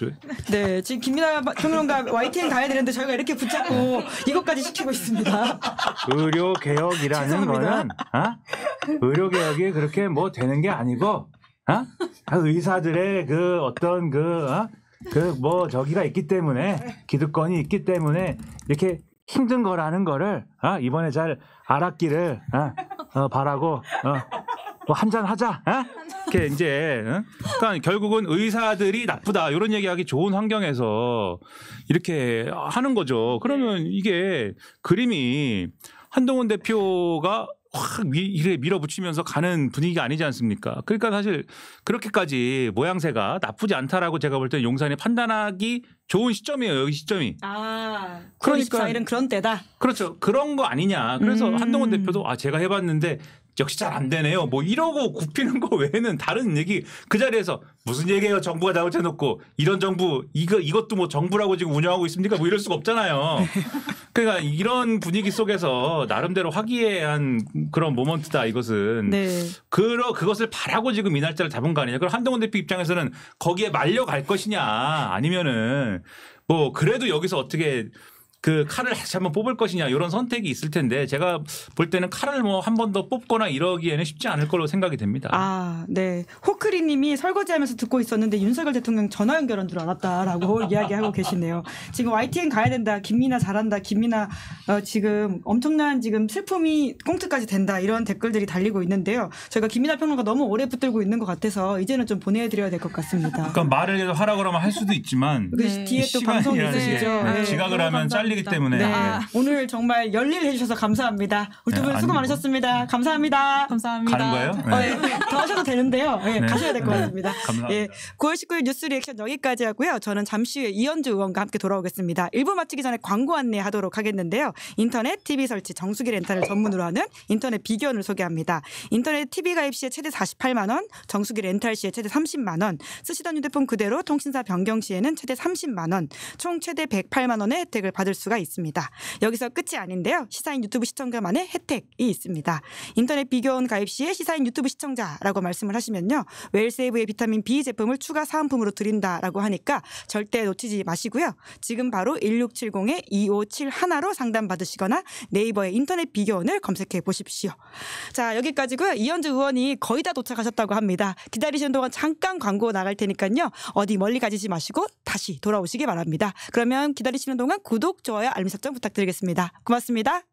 네, 지금 김민하 평론가 YTN 가야 되는데 저희가 이렇게 붙잡고 이것까지 시키고 있습니다. 의료 개혁이라는 거는 의료 개혁이 그렇게 뭐 되는 게 아니고 의사들의 그 어떤 뭐 저기가 있기 때문에 기득권이 있기 때문에 이렇게 힘든 거라는 거를 이번에 잘 알았기를 바라고 뭐 한잔 하자. 이렇게 이제 그러니까 결국은 의사들이 나쁘다 이런 얘기하기 좋은 환경에서 이렇게 하는 거죠. 그러면 이게 그림이 한동훈 대표가 확 이래 밀어붙이면서 가는 분위기가 아니지 않습니까? 그러니까 사실 그렇게까지 모양새가 나쁘지 않다라고 제가 볼 때 용산이 판단하기 좋은 시점이에요. 여기 시점이. 그러니까 24일은 그런 때다. 그렇죠. 그런 거 아니냐. 그래서 한동훈 대표도 제가 해봤는데 역시 잘 안 되네요. 뭐 이러고 굽히는 거 외에는 다른 얘기 그 자리에서 무슨 얘기예요? 정부가 잘못해놓고 이런 정부 이것도 뭐 정부라고 지금 운영하고 있습니까? 뭐 이럴 수가 없잖아요. 그러니까 이런 분위기 속에서 나름대로 화기애애한 그런 모먼트다 이것은. 네. 그것을 바라고 지금 이 날짜를 잡은 거 아니냐. 그럼 한동훈 대표 입장에서는 거기에 말려갈 것이냐 아니면은 뭐 그래도 여기서 어떻게 그 칼을 다시 한번 뽑을 것이냐 이런 선택이 있을 텐데 제가 볼 때는 칼을 뭐 한 번 더 뽑거나 이러기에는 쉽지 않을 걸로 생각이 됩니다. 네. 호크리 님이 설거지하면서 듣고 있었는데 윤석열 대통령 전화 연결한 줄 알았다라고 이야기하고 계시네요. 지금 YTN 가야 된다. 김민하 잘한다. 김민하 지금 엄청난 지금 슬픔이 꽁트까지 된다. 이런 댓글들이 달리고 있는데요. 저희가 김민하 평론가 너무 오래 붙들고 있는 것 같아서 이제는 좀 보내드려야 될 것 같습니다. 그러니까 말을 하라고 그러면 할 수도 있지만 뒤에 또 방송이 있으시죠. 지각을 하면 잘리기 때문에. 네. 오늘 정말 열일 해주셔서 감사합니다. 우리 두 분 수고 많으셨습니다. 감사합니다. 감사합니다. 가는 거예요? 더 하셔도 되는데요. 가셔야 될 것 같습니다. 감사합니다. 9월 19일 뉴스 리액션 여기까지 하고요. 저는 잠시 후에 이현주 의원과 함께 돌아오겠습니다. 1부 마치기 전에 광고 안내하도록 하겠는데요. 인터넷 TV 설치 정수기 렌탈을 전문으로 하는 인터넷 비교원을 소개합니다. 인터넷 TV 가입 시에 최대 48만 원, 정수기 렌탈 시에 최대 30만 원, 쓰시던 휴대폰 그대로 통신사 변경 시에는 최대 30만 원, 총 최대 108만 원의 혜택을 받을 수가 있습니다. 여기서 끝이 아닌데요. 시사인 유튜브 시청자만의 혜택이 있습니다. 인터넷 비교원 가입 시에 시사인 유튜브 시청자라고 말씀을 하시면요. 웰세이브의 비타민 B 제품을 추가 사은품으로 드린다라고 하니까 절대 놓치지 마시고요. 지금 바로 1670-2571로 상담받으시거나 네이버에 인터넷 비교원을 검색해 보십시오. 자, 여기까지고요. 이현주 의원이 거의 다 도착하셨다고 합니다. 기다리시는 동안 잠깐 광고 나갈 테니까요. 어디 멀리 가지지 마시고 다시 돌아오시기 바랍니다. 그러면 기다리시는 동안 구독, 좋아요, 알림 설정 부탁드리겠습니다. 고맙습니다.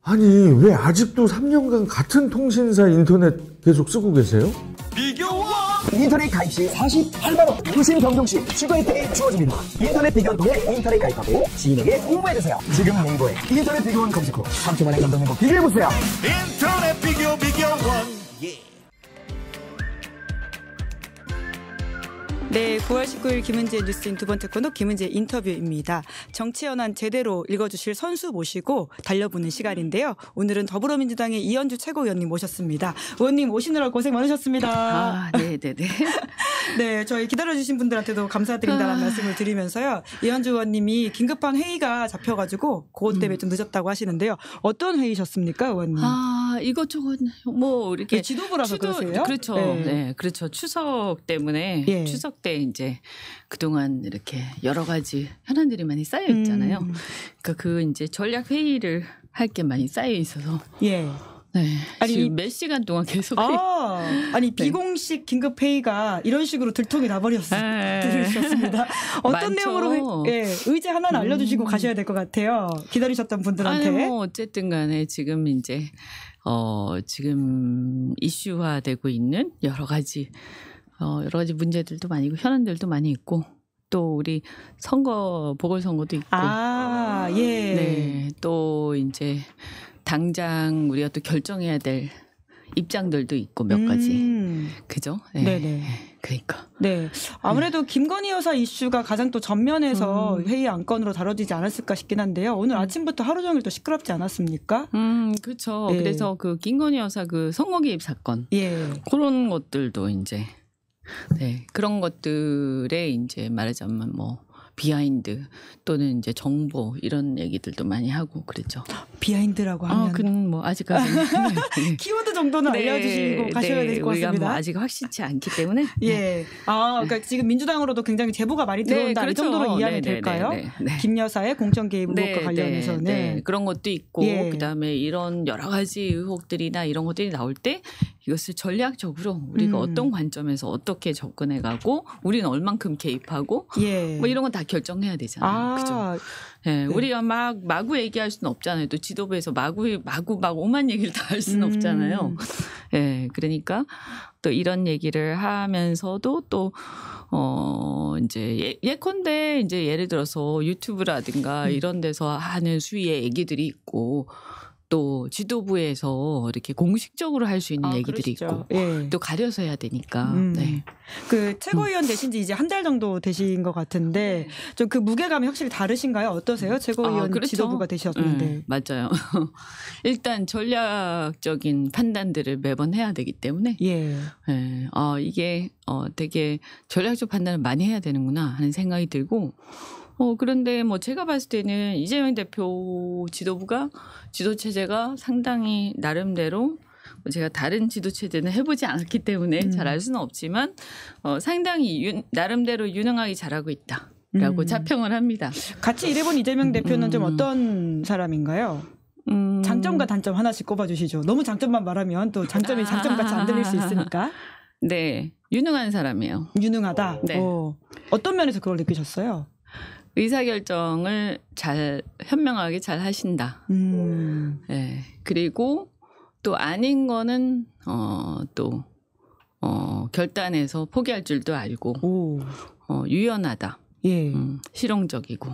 아니 왜 아직도 3년간 같은 통신사 인터넷 계속 쓰고 계세요? 비교원! 인터넷 가입 시 48만 원, 통신 변경 시 추가 혜택이 주어집니다. 인터넷 비교원 통해 인터넷 가입하고 지인에게 홍보해주세요. 지금 네이버에 인터넷 비교원 검색 후 3초 만에 감동행복 비교해보세요. 인터넷 비교원. 네, 9월 19일 김은지의 뉴스인 두 번째 코너 김은지의 인터뷰입니다. 정치 현안 제대로 읽어주실 선수 모시고 달려보는 시간인데요. 오늘은 더불어민주당의 이현주 최고위원님 모셨습니다. 의원님 오시느라 고생 많으셨습니다. 네네네. 네, 저희 기다려주신 분들한테도 감사드린다는 말씀을 드리면서요. 이현주 의원님이 긴급한 회의가 잡혀가지고 그것 때문에 좀 늦었다고 하시는데요. 어떤 회의셨습니까, 의원님? 이것저것 뭐 이렇게 지도부라서 그러세요? 그렇죠. 네, 그렇죠. 추석 때문에 추석 때 이제 그동안 이렇게 여러 가지 현안들이 많이 쌓여 있잖아요. 그러니까 그 이제 전략 회의를 할 게 많이 쌓여 있어서. 네. 아니 지금 몇 시간 동안 계속 아니 비공식 긴급 회의가 이런 식으로 들통이 나버렸습니다. 어떤 내용으로 의제 하나는 알려주시고 가셔야 될 것 같아요. 기다리셨던 분들한테. 아니 뭐 어쨌든 간에 지금 이제 지금 이슈화되고 있는 여러 가지 문제들도 많이 있고 현안들도 많이 있고 또 우리 선거 보궐선거도 있고 네, 또 이제 당장 우리가 또 결정해야 될 입장들도 있고 몇 가지 그죠? 네네. 그러니까. 네. 아무래도 김건희 여사 이슈가 가장 또 전면에서 회의 안건으로 다뤄지지 않았을까 싶긴 한데요. 오늘 아침부터 하루 종일 또 시끄럽지 않았습니까? 그렇죠. 그래서 그 김건희 여사 그 선거 개입 사건 그런 것들도 이제 그런 것들에 이제 말하자면 뭐 비하인드 또는 이제 정보 이런 얘기들도 많이 하고 그랬죠. 비하인드라고 하면 그건 뭐 아직까지는 키워드 정도는 알려주시고 가셔야 될 것 같습니다. 우리가 뭐 아직 확실치 않기 때문에. 그러니까 지금 민주당으로도 굉장히 제보가 많이 들어온다 이 정도로 이해하면 될까요? 김 여사의 공천 개입 의혹과 관련해서는 그런 것도 있고 그다음에 이런 여러 가지 의혹들이나 이런 것들이 나올 때 이것을 전략적으로 우리가 어떤 관점에서 어떻게 접근해가고 우리는 얼만큼 개입하고 뭐 이런 건 다 결정해야 되잖아요. 그죠? 우리가 마구 얘기할 수는 없잖아요. 또 지도부에서 마구 오만 얘기를 다 할 수는 없잖아요. 그러니까 또 이런 얘기를 하면서도 또 이제 예컨대 이제 예를 들어서 유튜브라든가 이런 데서 하는 수위의 얘기들이 있고. 또 지도부에서 이렇게 공식적으로 할 수 있는 얘기들이 있고 또 가려서 해야 되니까. 그 최고위원 되신 지 이제 한 달 정도 되신 것 같은데 좀 그 무게감이 확실히 다르신가요? 어떠세요? 최고위원 지도부가 되셨는데. 맞아요. 일단 전략적인 판단들을 매번 해야 되기 때문에 이게 되게 전략적 판단을 많이 해야 되는구나 하는 생각이 들고 그런데 뭐 제가 봤을 때는 이재명 대표 지도 체제가 상당히 나름대로 제가 다른 지도 체제는 해보지 않았기 때문에 잘 알 수는 없지만 상당히 나름대로 유능하게 잘하고 있다라고 자평을 합니다. 같이 일해본 이재명 대표는 좀 어떤 사람인가요? 장점과 단점 하나씩 꼽아주시죠. 너무 장점만 말하면 또 장점이 장점같이 안 들릴 수 있으니까. 네, 유능한 사람이에요. 유능하다. 네. 어떤 면에서 그걸 느끼셨어요? 의사결정을 현명하게 잘 하신다. 그리고 또 아닌 거는 결단해서 포기할 줄도 알고 유연하다. 실용적이고.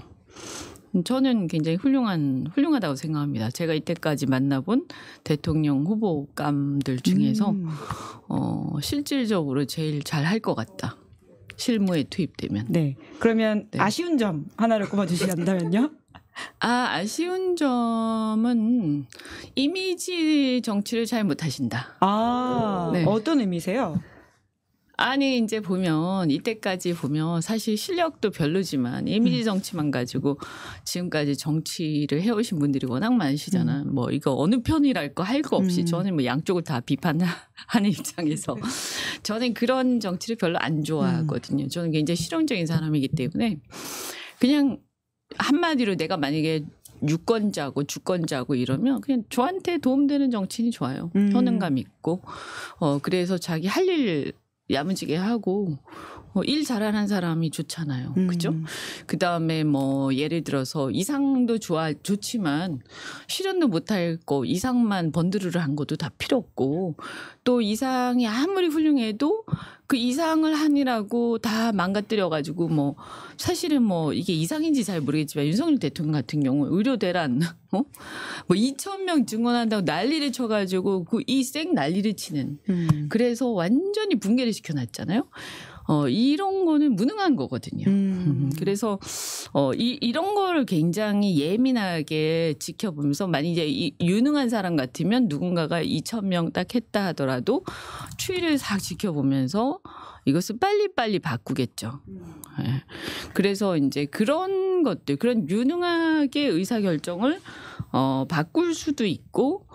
저는 굉장히 훌륭하다고 생각합니다. 제가 이때까지 만나본 대통령 후보감들 중에서 실질적으로 제일 잘할 것 같다. 실무에 투입되면. 그러면 아쉬운 점 하나를 꼽아주시간다면요? 아쉬운 점은 이미지 정치를 잘 못하신다. 어떤 의미세요? 아니 이제 이때까지 보면 사실 실력도 별로지만 이미지 정치만 가지고 지금까지 정치를 해오신 분들이 워낙 많으시잖아. 뭐 이거 어느 편이랄 거 할 거 없이 저는 뭐 양쪽을 다 비판하는 입장에서 저는 그런 정치를 별로 안 좋아하거든요. 저는 굉장히 실용적인 사람이기 때문에 그냥 한마디로 내가 만약에 유권자고 주권자고 이러면 그냥 저한테 도움되는 정치인이 좋아요. 효능감 있고 그래서 자기 할 일 야무지게 하고 일 잘하는 사람이 좋잖아요. 그죠? 그다음에 뭐 예를 들어서 이상도 좋지만 실현도 못할 거 이상만 번드르르 한 것도 다 필요 없고 또 이상이 아무리 훌륭해도 그 이상을 하느라고 다 망가뜨려가지고 뭐 사실은 뭐 이게 이상인지 잘 모르겠지만 윤석열 대통령 같은 경우 의료대란 뭐 2,000명 증언한다고 난리를 쳐가지고 이 쌩 난리를 치는 그래서 완전히 붕괴를 시켜놨잖아요. 이런 거는 무능한 거거든요. 그래서 이런 거를 굉장히 예민하게 지켜보면서 만약 이제 유능한 사람 같으면 누군가가 2,000명 딱 했다 하더라도 추이를 싹 지켜보면서 이것을 빨리빨리 바꾸겠죠. 네. 그래서 이제 그런 것들, 그런 유능하게 의사결정을 바꿀 수도 있고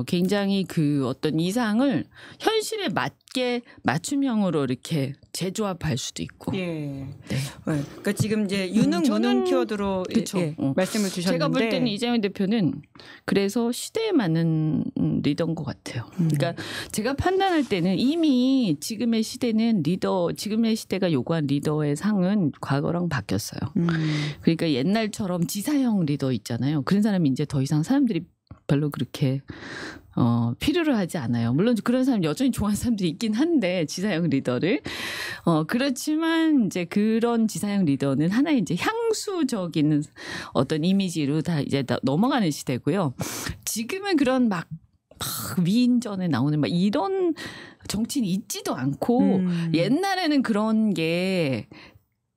굉장히 그 어떤 이상을 현실에 맞게 맞춤형으로 이렇게 재조합할 수도 있고. 예. 네. 그러니까 지금 이제 유능 무능 키워드로 예, 말씀을 주셨는데 제가 볼 때는 이재명 대표는 그래서 시대에 맞는 리더인 것 같아요. 그러니까 제가 판단할 때는 이미 지금의 시대는 지금의 시대가 요구한 리더의 상은 과거랑 바뀌었어요. 그러니까 옛날처럼 지사형 리더 있잖아요. 그런 사람이 이제 더 이상 사람들이 별로 그렇게 필요로 하지 않아요. 물론 그런 사람 여전히 좋아하는 사람들이 있긴 한데 지사형 리더를 그렇지만 이제 그런 지사형 리더는 하나의 이제 향수적인 어떤 이미지로 다 이제 넘어가는 시대고요. 지금은 그런 막 위인전에 나오는 막 이런 정치인이 있지도 않고 옛날에는 그런 게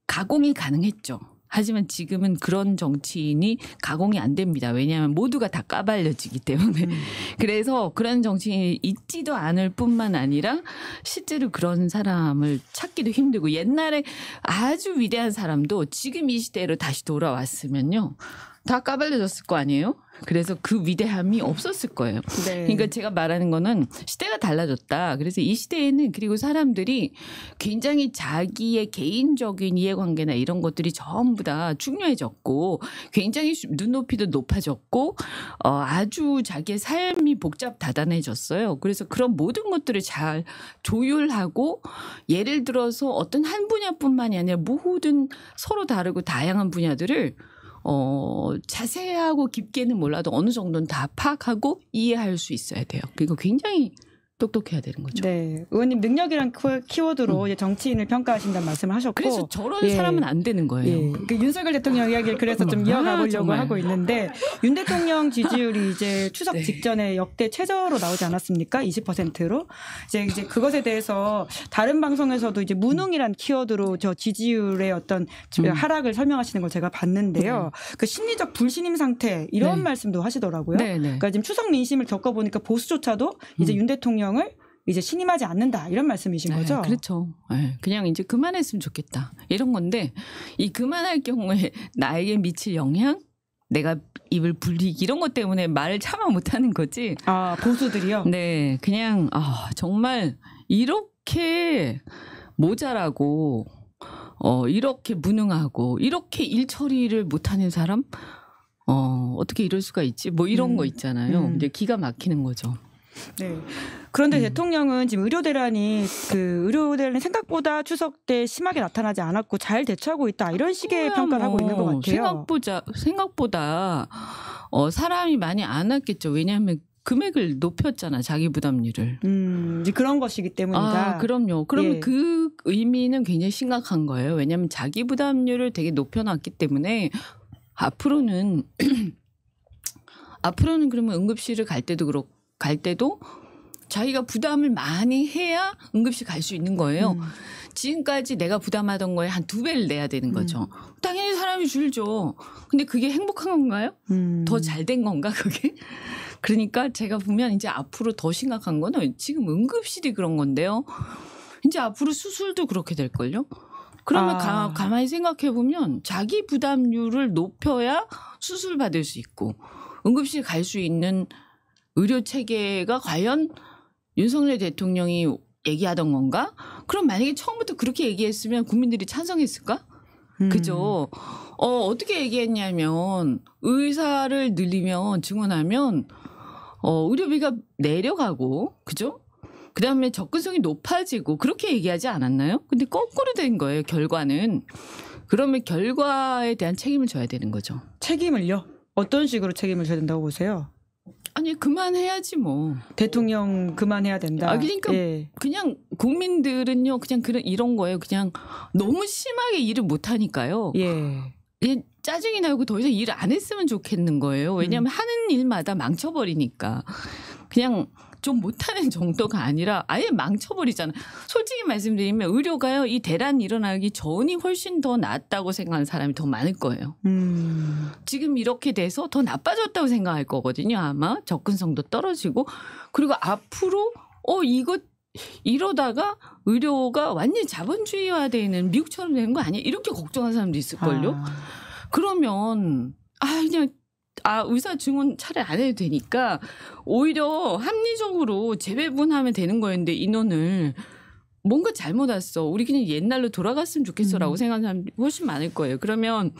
가공이 가능했죠. 하지만 지금은 그런 정치인이 가공이 안 됩니다. 왜냐하면 모두가 다 까발려지기 때문에. 그래서 그런 정치인이 있지도 않을 뿐만 아니라 실제로 그런 사람을 찾기도 힘들고 옛날에 아주 위대한 사람도 지금 이 시대로 다시 돌아왔으면요. 다 까발려졌을 거 아니에요? 그래서 그 위대함이 없었을 거예요. 네. 그러니까 제가 말하는 거는 시대가 달라졌다. 그래서 이 시대에는 그리고 사람들이 굉장히 자기의 개인적인 이해관계나 이런 것들이 전부 다 중요해졌고 굉장히 눈높이도 높아졌고 아주 자기의 삶이 복잡다단해졌어요. 그래서 그런 모든 것들을 잘 조율하고 예를 들어서 어떤 한 분야뿐만이 아니라 모든 서로 다르고 다양한 분야들을 자세하고 깊게는 몰라도 어느 정도는 다 파악하고 이해할 수 있어야 돼요. 그리고 굉장히 똑똑해야 되는 거죠. 네, 의원님 능력이란 키워드로 이제 정치인을 평가하신다는 말씀을 하셨고, 그래서 저런 사람은 안 되는 거예요. 예. 그 윤석열 대통령 이야기를 그래서 좀 이어가 보려고 하고 있는데 윤 대통령 지지율이 이제 추석 직전에 역대 최저로 나오지 않았습니까? 20%로 이제 그것에 대해서 다른 방송에서도 이제 무능이란 키워드로 저 지지율의 어떤 하락을 설명하시는 걸 제가 봤는데요. 그 심리적 불신임 상태 이런 말씀도 하시더라고요. 그러니까 지금 추석 민심을 겪어보니까 보수조차도 이제 윤 대통령 을 이제 신임하지 않는다 이런 말씀이신 거죠? 그렇죠. 네, 그냥 이제 그만했으면 좋겠다 이런 건데 이 그만할 경우에 나에게 미칠 영향, 내가 입을 불리기 이런 것 때문에 말을 참아 못하는 거지. 아 보수들이요? 네, 그냥 정말 이렇게 모자라고 이렇게 무능하고 이렇게 일 처리를 못하는 사람 어떻게 이럴 수가 있지? 뭐 이런 거 있잖아요. 이제 기가 막히는 거죠. 네. 그런데 대통령은 지금 의료대란이 생각보다 추석 때 심하게 나타나지 않았고 잘 대처하고 있다 이런 식의 평가를 하고 있는 것 같아요. 생각보다 사람이 많이 안 왔겠죠. 왜냐하면 금액을 높였잖아, 자기 부담률을. 이제 그런 것이기 때문이다. 그럼요. 그러면 그 의미는 굉장히 심각한 거예요. 왜냐하면 자기 부담률을 되게 높여놨기 때문에 앞으로는 그러면 응급실을 갈 때도 자기가 부담을 많이 해야 응급실 갈 수 있는 거예요. 지금까지 내가 부담하던 거에 한 2배를 내야 되는 거죠. 당연히 사람이 줄죠. 근데 그게 행복한 건가요? 더 잘 된 건가 그게? 그러니까 제가 보면 이제 앞으로 더 심각한 거는 지금 응급실이 그런 건데요. 이제 앞으로 수술도 그렇게 될걸요? 그러면 가만히 생각해 보면 자기 부담률을 높여야 수술 받을 수 있고 응급실 갈 수 있는 의료 체계가 과연 윤석열 대통령이 얘기하던 건가? 그럼 만약에 처음부터 그렇게 얘기했으면 국민들이 찬성했을까? 그죠? 어떻게 얘기했냐면 의사를 늘리면 증원하면 의료비가 내려가고, 그죠? 그다음에 접근성이 높아지고 그렇게 얘기하지 않았나요? 근데 거꾸로 된 거예요, 결과는. 그러면 결과에 대한 책임을 져야 되는 거죠. 책임을요? 어떤 식으로 책임을 져야 된다고 보세요? 아니 그만해야지 뭐. 대통령 그만해야 된다. 그러니까 그냥 국민들은요 그냥 이런 거예요. 그냥 너무 심하게 일을 못 하니까요. 짜증이 나고 더 이상 일을 안 했으면 좋겠는 거예요. 왜냐하면 하는 일마다 망쳐버리니까. 그냥 좀 못하는 정도가 아니라 아예 망쳐버리잖아요. 솔직히 말씀드리면 의료가요. 이 대란이 일어나기 전이 훨씬 더 낫다고 생각하는 사람이 더 많을 거예요. 지금 이렇게 돼서 더 나빠졌다고 생각할 거거든요. 아마 접근성도 떨어지고 그리고 앞으로 이거 이러다가 의료가 완전히 자본주의화되는 미국처럼 되는 거 아니야? 이렇게 걱정하는 사람도 있을걸요. 그러면 그냥 의사 증언 차라리 안 해도 되니까 오히려 합리적으로 재배분하면 되는 거였는데 인원을 뭔가 잘못 왔어. 우리 그냥 옛날로 돌아갔으면 좋겠어라고 생각하는 사람이 훨씬 많을 거예요. 그러면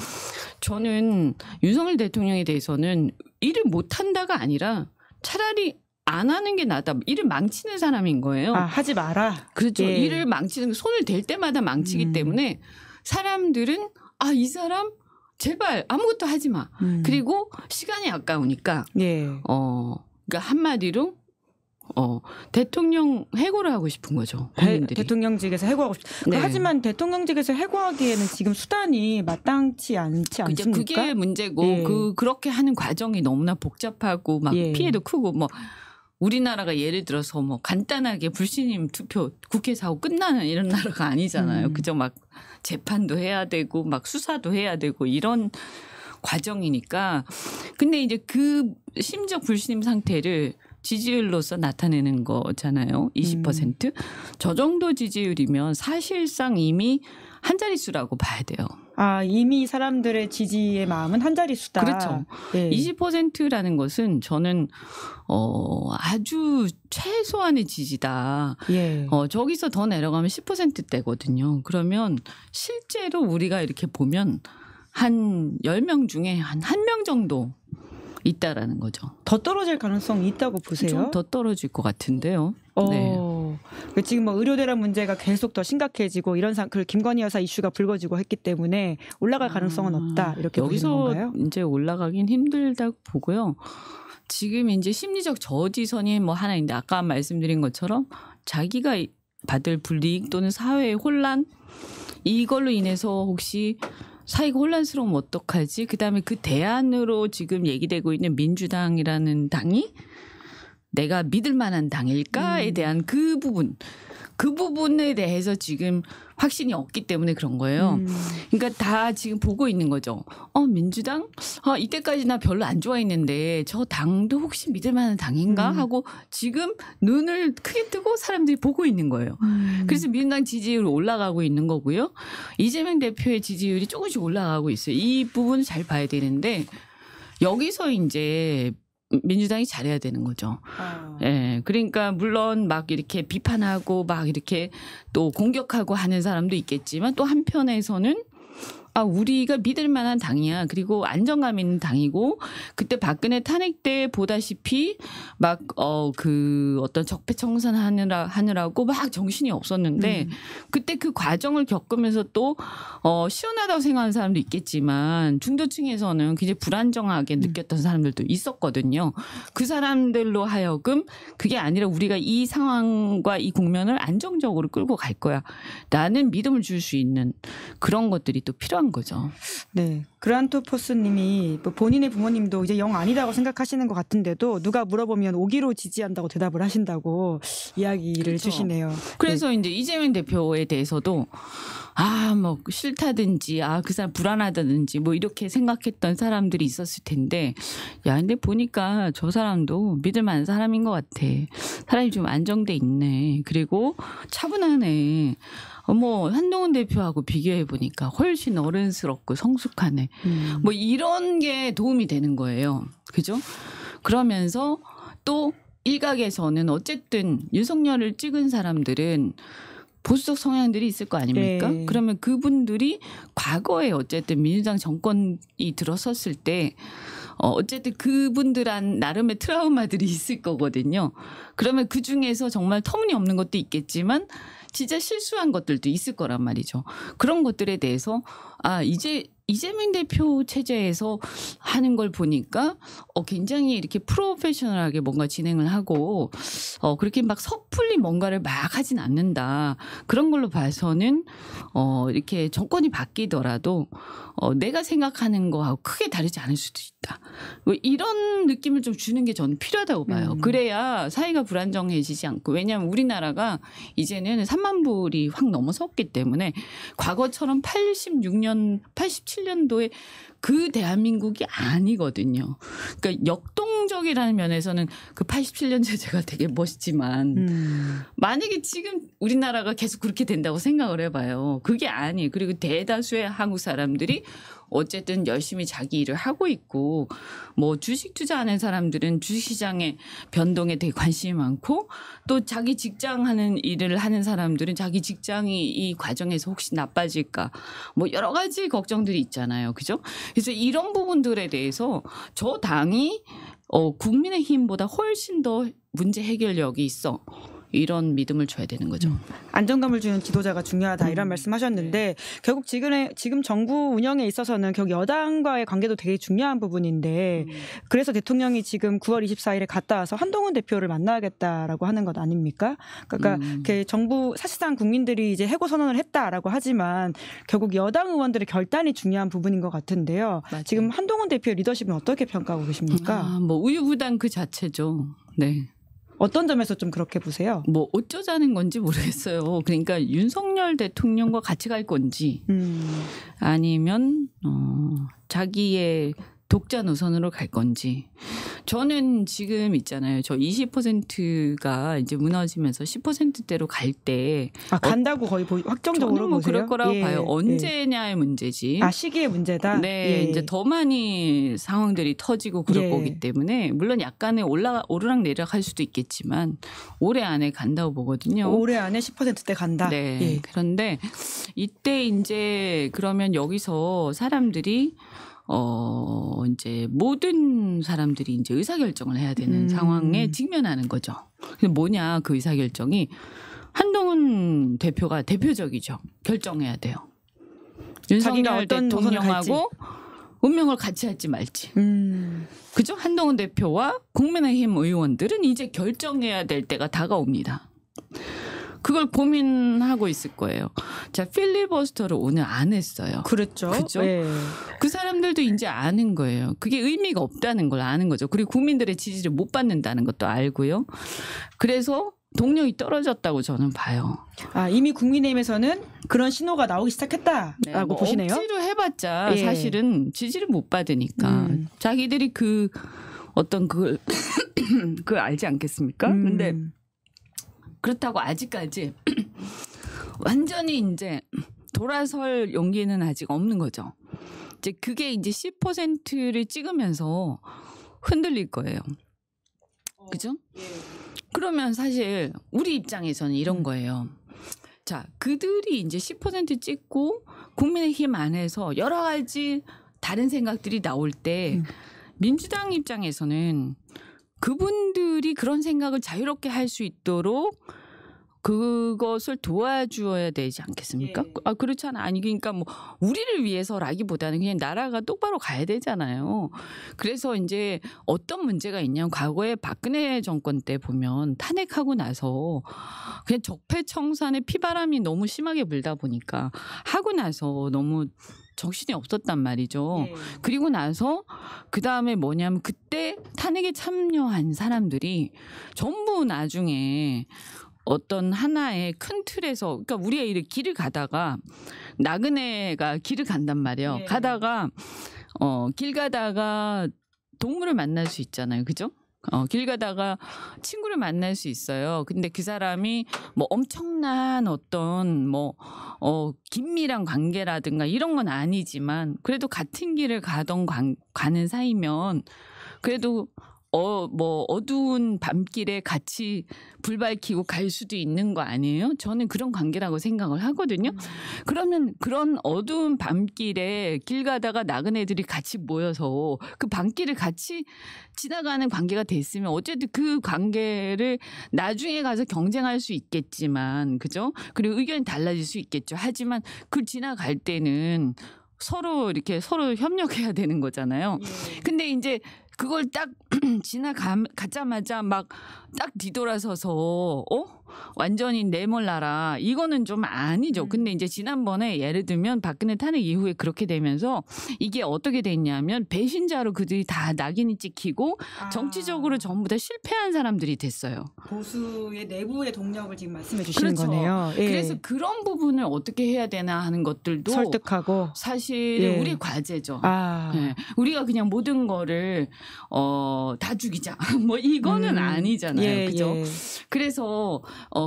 저는 윤석열 대통령에 대해서는 일을 못한다가 아니라 차라리 안 하는 게 낫다. 일을 망치는 사람인 거예요. 하지 마라. 그렇죠. 일을 망치는 손을 댈 때마다 망치기 때문에 사람들은 이 사람 제발 아무것도 하지 마. 그리고 시간이 아까우니까. 그러니까 한마디로 대통령 해고를 하고 싶은 거죠. 대통령직에서 해고하고 싶다. 네. 하지만 대통령직에서 해고하기에는 지금 수단이 마땅치 않지 않습니까? 그게 문제고 그렇게 하는 과정이 너무나 복잡하고 막 피해도 크고 뭐 우리나라가 예를 들어서 뭐 간단하게 불신임 투표 국회에서 하고 끝나는 이런 나라가 아니잖아요. 그저 막 재판도 해야 되고 막 수사도 해야 되고 이런 과정이니까. 근데 이제 그 심적 불신임 상태를 지지율로서 나타내는 거잖아요. 20%. 저 정도 지지율이면 사실상 이미 한 자릿수라고 봐야 돼요. 이미 사람들의 지지의 마음은 한 자릿수다. 그렇죠. 20%라는 것은 저는 아주 최소한의 지지다. 저기서 더 내려가면 10%대거든요. 그러면 실제로 우리가 이렇게 보면 한 10명 중에 한 1명 정도 있다라는 거죠. 더 떨어질 가능성이 있다고 보세요? 좀 더 떨어질 것 같은데요. 네. 지금 뭐 의료대란 문제가 계속 더 심각해지고 이런 김건희 여사 이슈가 불거지고 했기 때문에 올라갈 가능성은 없다. 이렇게 보시는 건가요? 여기서 이제 올라가긴 힘들다고 보고요. 지금 이제 심리적 저지선이 뭐 하나 있는데 아까 말씀드린 것처럼 자기가 받을 불이익 또는 사회의 혼란 이걸로 인해서 혹시 사회가 혼란스러우면 어떡하지? 그다음에 그 대안으로 지금 얘기되고 있는 민주당이라는 당이 내가 믿을 만한 당일까에 대한 그 부분에 대해서 지금 확신이 없기 때문에 그런 거예요. 그러니까 다 지금 보고 있는 거죠. 민주당? 이때까지 나 별로 안 좋아했는데 저 당도 혹시 믿을 만한 당인가? 하고 지금 눈을 크게 뜨고 사람들이 보고 있는 거예요. 그래서 민주당 지지율이 올라가고 있는 거고요. 이재명 대표의 지지율이 조금씩 올라가고 있어요. 이 부분을 잘 봐야 되는데 여기서 이제 민주당이 잘해야 되는 거죠. 그러니까 물론 막 이렇게 비판하고 막 이렇게 또 공격하고 하는 사람도 있겠지만 또 한편에서는 우리가 믿을 만한 당이야. 그리고 안정감 있는 당이고 그때 박근혜 탄핵 때 보다시피 막 그 어떤 적폐청산 하느라고 막 정신이 없었는데 그때 그 과정을 겪으면서 또 시원하다고 생각하는 사람도 있겠지만 중도층에서는 굉장히 불안정하게 느꼈던 사람들도 있었거든요. 그 사람들로 하여금 그게 아니라 우리가 이 상황과 이 국면을 안정적으로 끌고 갈 거야. 라는 믿음을 줄 수 있는 그런 것들이 또 필요한 거죠. 네. 그란토포스님이 본인의 부모님도 이제 영 아니다고 생각하시는 것 같은데도 누가 물어보면 5기로 지지한다고 대답을 하신다고 이야기를 그렇죠. 주시네요. 그래서 이제 이재명 대표에 대해서도 뭐 싫다든지 그 사람 불안하다든지 뭐 이렇게 생각했던 사람들이 있었을 텐데 근데 보니까 저 사람도 믿을 만한 사람인 것 같아. 사람이 좀 안정돼 있네. 그리고 차분하네. 한동훈 대표하고 비교해 보니까 훨씬 어른스럽고 성숙하네. 뭐 이런 게 도움이 되는 거예요. 그죠? 그러면서 또 일각에서는 어쨌든 윤석열을 찍은 사람들은 보수적 성향들이 있을 거 아닙니까? 그러면 그분들이 과거에 어쨌든 민주당 정권이 들어섰을 때 어쨌든 그분들한 나름의 트라우마들이 있을 거거든요. 그러면 그중에서 정말 터무니없는 것도 있겠지만 진짜 실수한 것들도 있을 거란 말이죠. 그런 것들에 대해서 이제 이재명 대표 체제에서 하는 걸 보니까 굉장히 이렇게 프로페셔널하게 뭔가 진행을 하고 그렇게 막 섣불리 뭔가를 막 하진 않는다. 그런 걸로 봐서는 이렇게 정권이 바뀌더라도 내가 생각하는 거하고 크게 다르지 않을 수도 있다. 이런 느낌을 좀 주는 게 저는 필요하다고 봐요. 그래야 사회가 불안정해지지 않고 왜냐하면 우리나라가 이제는 3만 불이 확 넘어섰기 때문에 과거처럼 87년도에 그 대한민국이 아니거든요. 그러니까 역동적이라는 면에서는 그 87년 체제가 되게 멋있지만 만약에 지금 우리나라가 계속 그렇게 된다고 생각을 해봐요. 그게 아니에요. 그리고 대다수의 한국 사람들이 어쨌든 열심히 자기 일을 하고 있고 뭐 주식 투자하는 사람들은 주식시장의 변동에 되게 관심이 많고 또 자기 직장 하는 일을 하는 사람들은 자기 직장이 이 과정에서 혹시 나빠질까 뭐 여러 가지 걱정들이 있잖아요. 그죠? 그래서 이런 부분들에 대해서 저 당이 국민의힘보다 훨씬 더 문제 해결력이 있어. 이런 믿음을 줘야 되는 거죠. 안정감을 주는 지도자가 중요하다 이런 말씀하셨는데 결국 지금 정부 운영에 있어서는 결국 여당과의 관계도 되게 중요한 부분인데 그래서 대통령이 지금 9월 24일에 갔다 와서 한동훈 대표를 만나겠다라고 하는 것 아닙니까? 그러니까 정부 사실상 국민들이 이제 해고 선언을 했다라고 하지만 결국 여당 의원들의 결단이 중요한 부분인 것 같은데요. 맞아요. 지금 한동훈 대표의 리더십은 어떻게 평가하고 계십니까? 뭐 우유부단 그 자체죠. 네. 어떤 점에서 좀 그렇게 보세요? 뭐 어쩌자는 건지 모르겠어요. 그러니까 윤석열 대통령과 같이 갈 건지 아니면 자기의 독자 노선으로 갈 건지. 저는 지금 있잖아요. 저 20%가 이제 무너지면서 10%대로 갈 때 간다고 거의 확정적으로 저는 뭐 보세요? 그럴 거라고 봐요. 언제냐의 문제지. 시기의 문제다. 네, 이제 더 많이 상황들이 터지고 그럴 거기 때문에 물론 약간의 오르락 내리락 할 수도 있겠지만 올해 안에 간다고 보거든요. 올해 안에 10%대 간다. 네. 그런데 이때 이제 그러면 여기서 사람들이 이제 모든 사람들이 이제 의사결정을 해야 되는 상황에 직면하는 거죠. 뭐냐, 그 의사결정이 한동훈 대표가 대표적이죠. 결정해야 돼요. 윤석열 대통령하고 운명을 같이 할지 말지. 그죠? 한동훈 대표와 국민의힘 의원들은 이제 결정해야 될 때가 다가옵니다. 그걸 고민하고 있을 거예요. 자, 필리버스터를 오늘 안 했어요. 그렇죠. 그죠? 그 사람들도 이제 아는 거예요. 그게 의미가 없다는 걸 아는 거죠. 그리고 국민들의 지지를 못 받는다는 것도 알고요. 그래서 동력이 떨어졌다고 저는 봐요. 이미 국민의힘에서는 그런 신호가 나오기 시작했다라고 보시네요. 억지로 해봤자 사실은 지지를 못 받으니까 자기들이 그 어떤 그걸 알지 않겠습니까? 근데 그렇다고 아직까지 완전히 이제 돌아설 용기는 아직 없는 거죠. 이제 그게 이제 10%를 찍으면서 흔들릴 거예요. 그죠? 그러면 사실 우리 입장에서는 이런 거예요. 자, 그들이 이제 10% 찍고 국민의힘 안에서 여러 가지 다른 생각들이 나올 때 민주당 입장에서는 그분들이 그런 생각을 자유롭게 할 수 있도록 그것을 도와주어야 되지 않겠습니까? 그렇잖아. 아니, 그러니까 뭐 우리를 위해서라기보다는 그냥 나라가 똑바로 가야 되잖아요. 그래서 이제 어떤 문제가 있냐면 과거에 박근혜 정권 때 보면 탄핵하고 나서 그냥 적폐청산의 피바람이 너무 심하게 불다 보니까 하고 나서 너무 정신이 없었단 말이죠. 그리고 나서 그다음에 뭐냐면 그때 탄핵에 참여한 사람들이 전부 나중에 어떤 하나의 큰 틀에서 그러니까 우리가 길을 가다가 나그네가 길을 간단 말이에요. 가다가 길 가다가 동물을 만날 수 있잖아요. 그죠? 길 가다가 친구를 만날 수 있어요. 근데 그 사람이 뭐 엄청난 어떤 긴밀한 관계라든가 이런 건 아니지만 그래도 같은 길을 가는 사이면 그래도 뭐 어두운 밤길에 같이 불 밝히고 갈 수도 있는 거 아니에요? 저는 그런 관계라고 생각을 하거든요. 그러면 그런 어두운 밤길에 길 가다가 나그네들이 같이 모여서 그 밤길을 같이 지나가는 관계가 됐으면 어쨌든 그 관계를 나중에 가서 경쟁할 수 있겠지만, 그죠? 그리고 의견이 달라질 수 있겠죠. 하지만 그 지나갈 때는 서로 이렇게 서로 협력해야 되는 거잖아요. 근데 이제 그걸 딱 지나가자마자 막 딱 뒤돌아서서 완전히 내몰라라, 이거는 좀 아니죠. 근데 이제 지난번에 예를 들면 박근혜 탄핵 이후에 그렇게 되면서 이게 어떻게 됐냐면 배신자로 그들이 다 낙인이 찍히고 정치적으로 전부 다 실패한 사람들이 됐어요. 보수의 내부의 동력을 지금 말씀해 주시는 그렇죠. 거네요. 예. 그래서 그런 부분을 어떻게 해야 되나 하는 것들도 설득하고 사실 예. 우리의 과제죠. 아. 네. 우리가 그냥 모든 거를 다 죽이자 뭐 이거는 아니잖아요. 예, 그죠? 예. 그래서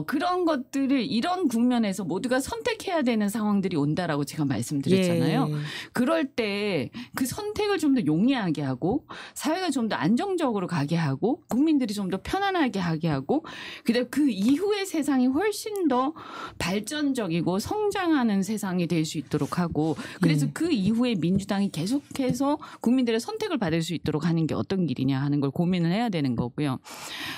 그런 것들을 이런 국면에서 모두가 선택해야 되는 상황들이 온다라고 제가 말씀드렸잖아요. 예. 그럴 때 그 선택을 좀 더 용이하게 하고 사회가 좀 더 안정적으로 가게 하고 국민들이 좀 더 편안하게 하게 하고 그다음 그 이후의 세상이 훨씬 더 발전적이고 성장하는 세상이 될 수 있도록 하고 그래서 그 이후에 민주당이 계속해서 국민들의 선택을 받을 수 있도록 하는 게 어떤 길이냐 하는 걸 고민을 해야 되는 거고요.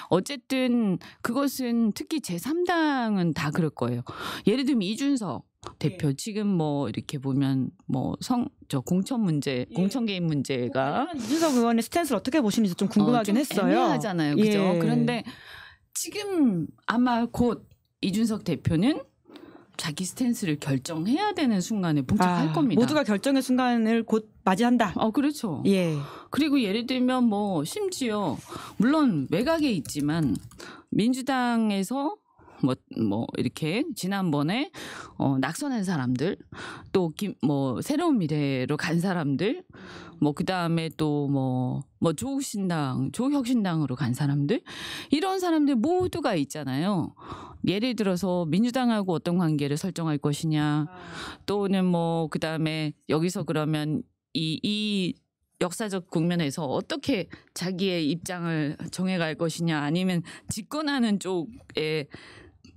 어쨌든 그것은 특히 제3당은 다 그럴 거예요. 예를 들면 이준석 대표 지금 뭐 이렇게 보면 뭐 공천 문제, 공천 개입 문제가 이준석 의원의 스탠스를 어떻게 보시는지 좀 궁금하긴 좀 했어요. 애매하잖아요, 그죠? 예. 그런데 지금 아마 곧 이준석 대표는 자기 스탠스를 결정해야 되는 순간에 봉착할 겁니다. 모두가 결정의 순간을 곧 맞이한다. 그렇죠. 예. 그리고 예를 들면 뭐 심지어 물론 외곽에 있지만 민주당에서 뭐 이렇게 지난번에 낙선한 사람들 또 새로운 미래로 간 사람들 그다음에 또 조국혁신당으로 간 사람들 이런 사람들 모두가 있잖아요. 예를 들어서 민주당하고 어떤 관계를 설정할 것이냐 또는 그다음에 여기서 그러면 이 역사적 국면에서 어떻게 자기의 입장을 정해갈 것이냐 아니면 집권하는 쪽에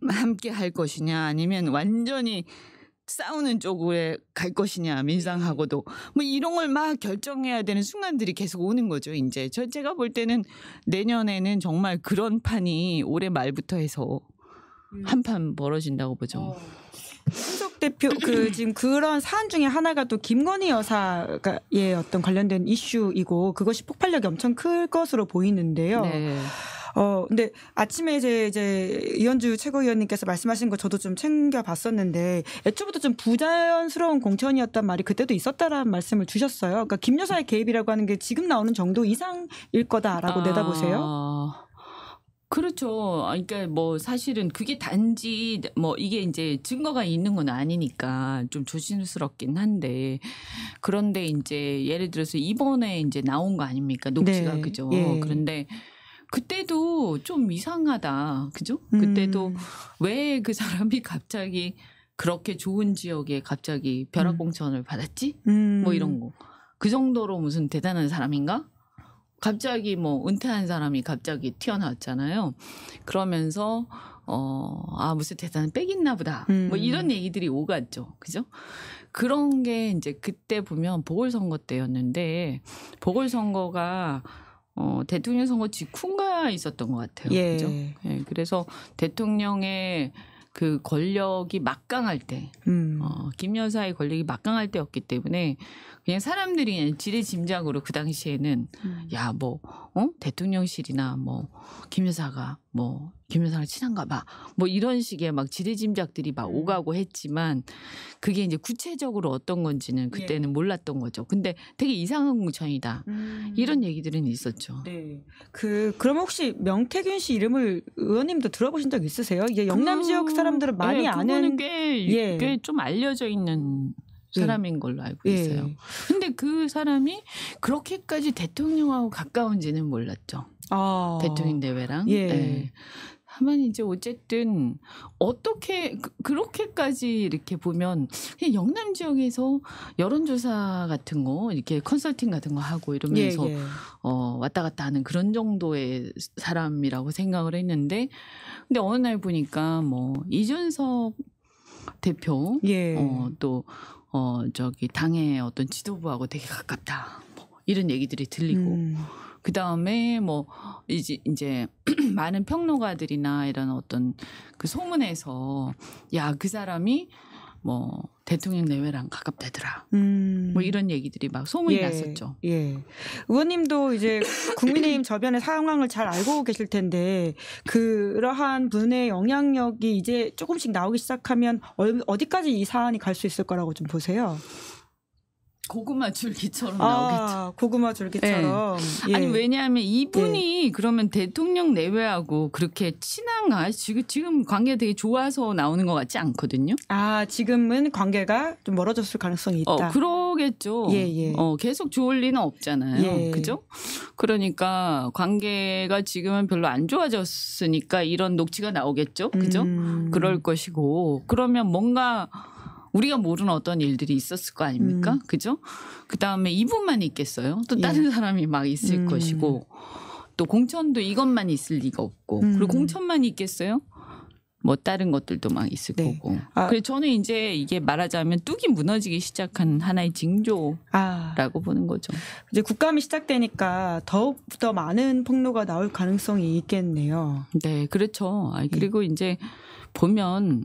함께 할 것이냐 아니면 완전히 싸우는 쪽에 갈 것이냐 민주당하고도 이런 걸 막 결정해야 되는 순간들이 계속 오는 거죠. 이제 제가 볼 때는 내년에는 정말 그런 판이 올해 말부터 해서 한 판 벌어진다고 보죠. 이준석 대표 지금 그런 사안 중에 하나가 또 김건희 여사의 어떤 관련된 이슈이고 그것이 폭발력이 엄청 클 것으로 보이는데요. 네. 근데 아침에 이제 이현주 최고위원님께서 말씀하신 거 저도 좀 챙겨봤었는데 애초부터 좀 부자연스러운 공천이었단 말이 그때도 있었다라는 말씀을 주셨어요. 그러니까 김 여사의 개입이라고 하는 게 지금 나오는 정도 이상일 거다라고 내다보세요. 그렇죠. 그러니까 사실은 그게 단지 이게 이제 증거가 있는 건 아니니까 좀 조심스럽긴 한데 그런데 이제 예를 들어서 이번에 이제 나온 거 아닙니까? 녹취가 네. 그죠. 예. 그런데 그때도 좀 이상하다. 그죠? 그때도 왜 그 사람이 갑자기 그렇게 좋은 지역에 갑자기 벼락공천을 받았지? 이런 거. 그 정도로 무슨 대단한 사람인가? 갑자기 은퇴한 사람이 갑자기 튀어나왔잖아요. 그러면서 무슨 대단한 빽 있나 보다. 이런 얘기들이 오갔죠. 그죠? 그런 게 이제 그때 보면 보궐선거 때였는데 보궐선거가 대통령 선거 직후인가 있었던 것 같아요. 예. 그죠? 예, 그래서 대통령의 그 권력이 막강할 때, 김 여사의 권력이 막강할 때였기 때문에 그냥 사람들이 그냥 지레짐작으로 그 당시에는 대통령실이나 김 여사가 김 여사랑 친한가 봐. 이런 식의 막 지레짐작들이 막 오가고 했지만 그게 이제 구체적으로 어떤 건지는 그때는 몰랐던 거죠. 근데 되게 이상한 공천이다. 이런 얘기들은 있었죠. 네. 그러면 혹시 명태균 씨 이름을 의원님도 들어보신 적 있으세요? 이게 영남 지역 사람들은 많이 아는 꽤 좀 알려져 있는 사람인 걸로 알고 있어요. 근데 그 사람이 그렇게까지 대통령하고 가까운지는 몰랐죠. 대통령 대회랑. 예. 다만 이제 어쨌든 어떻게 그렇게까지 이렇게 보면 그냥 영남 지역에서 여론조사 같은 거 이렇게 컨설팅 같은 거 하고 이러면서 왔다 갔다 하는 그런 정도의 사람이라고 생각을 했는데 근데 어느 날 보니까 뭐 이준석 대표 또 저기 당의 어떤 지도부하고 되게 가깝다 뭐 이런 얘기들이 들리고 그 다음에 뭐 이제 많은 평론가들이나 이런 어떤 그 소문에서 야 그 사람이 뭐 대통령 내외랑 가깝다더라. 뭐 이런 얘기들이 막 소문이 났었죠. 예. 의원님도 이제 국민의힘 저변의 상황을 잘 알고 계실 텐데 그러한 분의 영향력이 이제 조금씩 나오기 시작하면 어디까지 이 사안이 갈 수 있을 거라고 좀 보세요. 고구마 줄기처럼 나오겠죠. 고구마 줄기처럼. 네. 아니 왜냐하면 이분이 그러면 대통령 내외하고 그렇게 친한가? 지금 관계가 되게 좋아서 나오는 것 같지 않거든요. 지금은 관계가 좀 멀어졌을 가능성이 있다. 그러겠죠. 계속 좋을 리는 없잖아요. 그죠? 그러니까 관계가 지금은 별로 안 좋아졌으니까 이런 녹취가 나오겠죠. 그죠? 그럴 것이고 그러면 뭔가 우리가 모르는 어떤 일들이 있었을 거 아닙니까? 그죠? 그다음에 이분만 있겠어요? 또 다른 사람이 막 있을 것이고 또 공천도 이것만 있을 리가 없고 그리고 공천만 있겠어요? 뭐 다른 것들도 막 있을 거고. 그래서 저는 이제 이게 말하자면 뚝이 무너지기 시작한 하나의 징조라고 보는 거죠. 이제 국감이 시작되니까 더욱 더 많은 폭로가 나올 가능성이 있겠네요. 네, 그렇죠. 그리고 이제 보면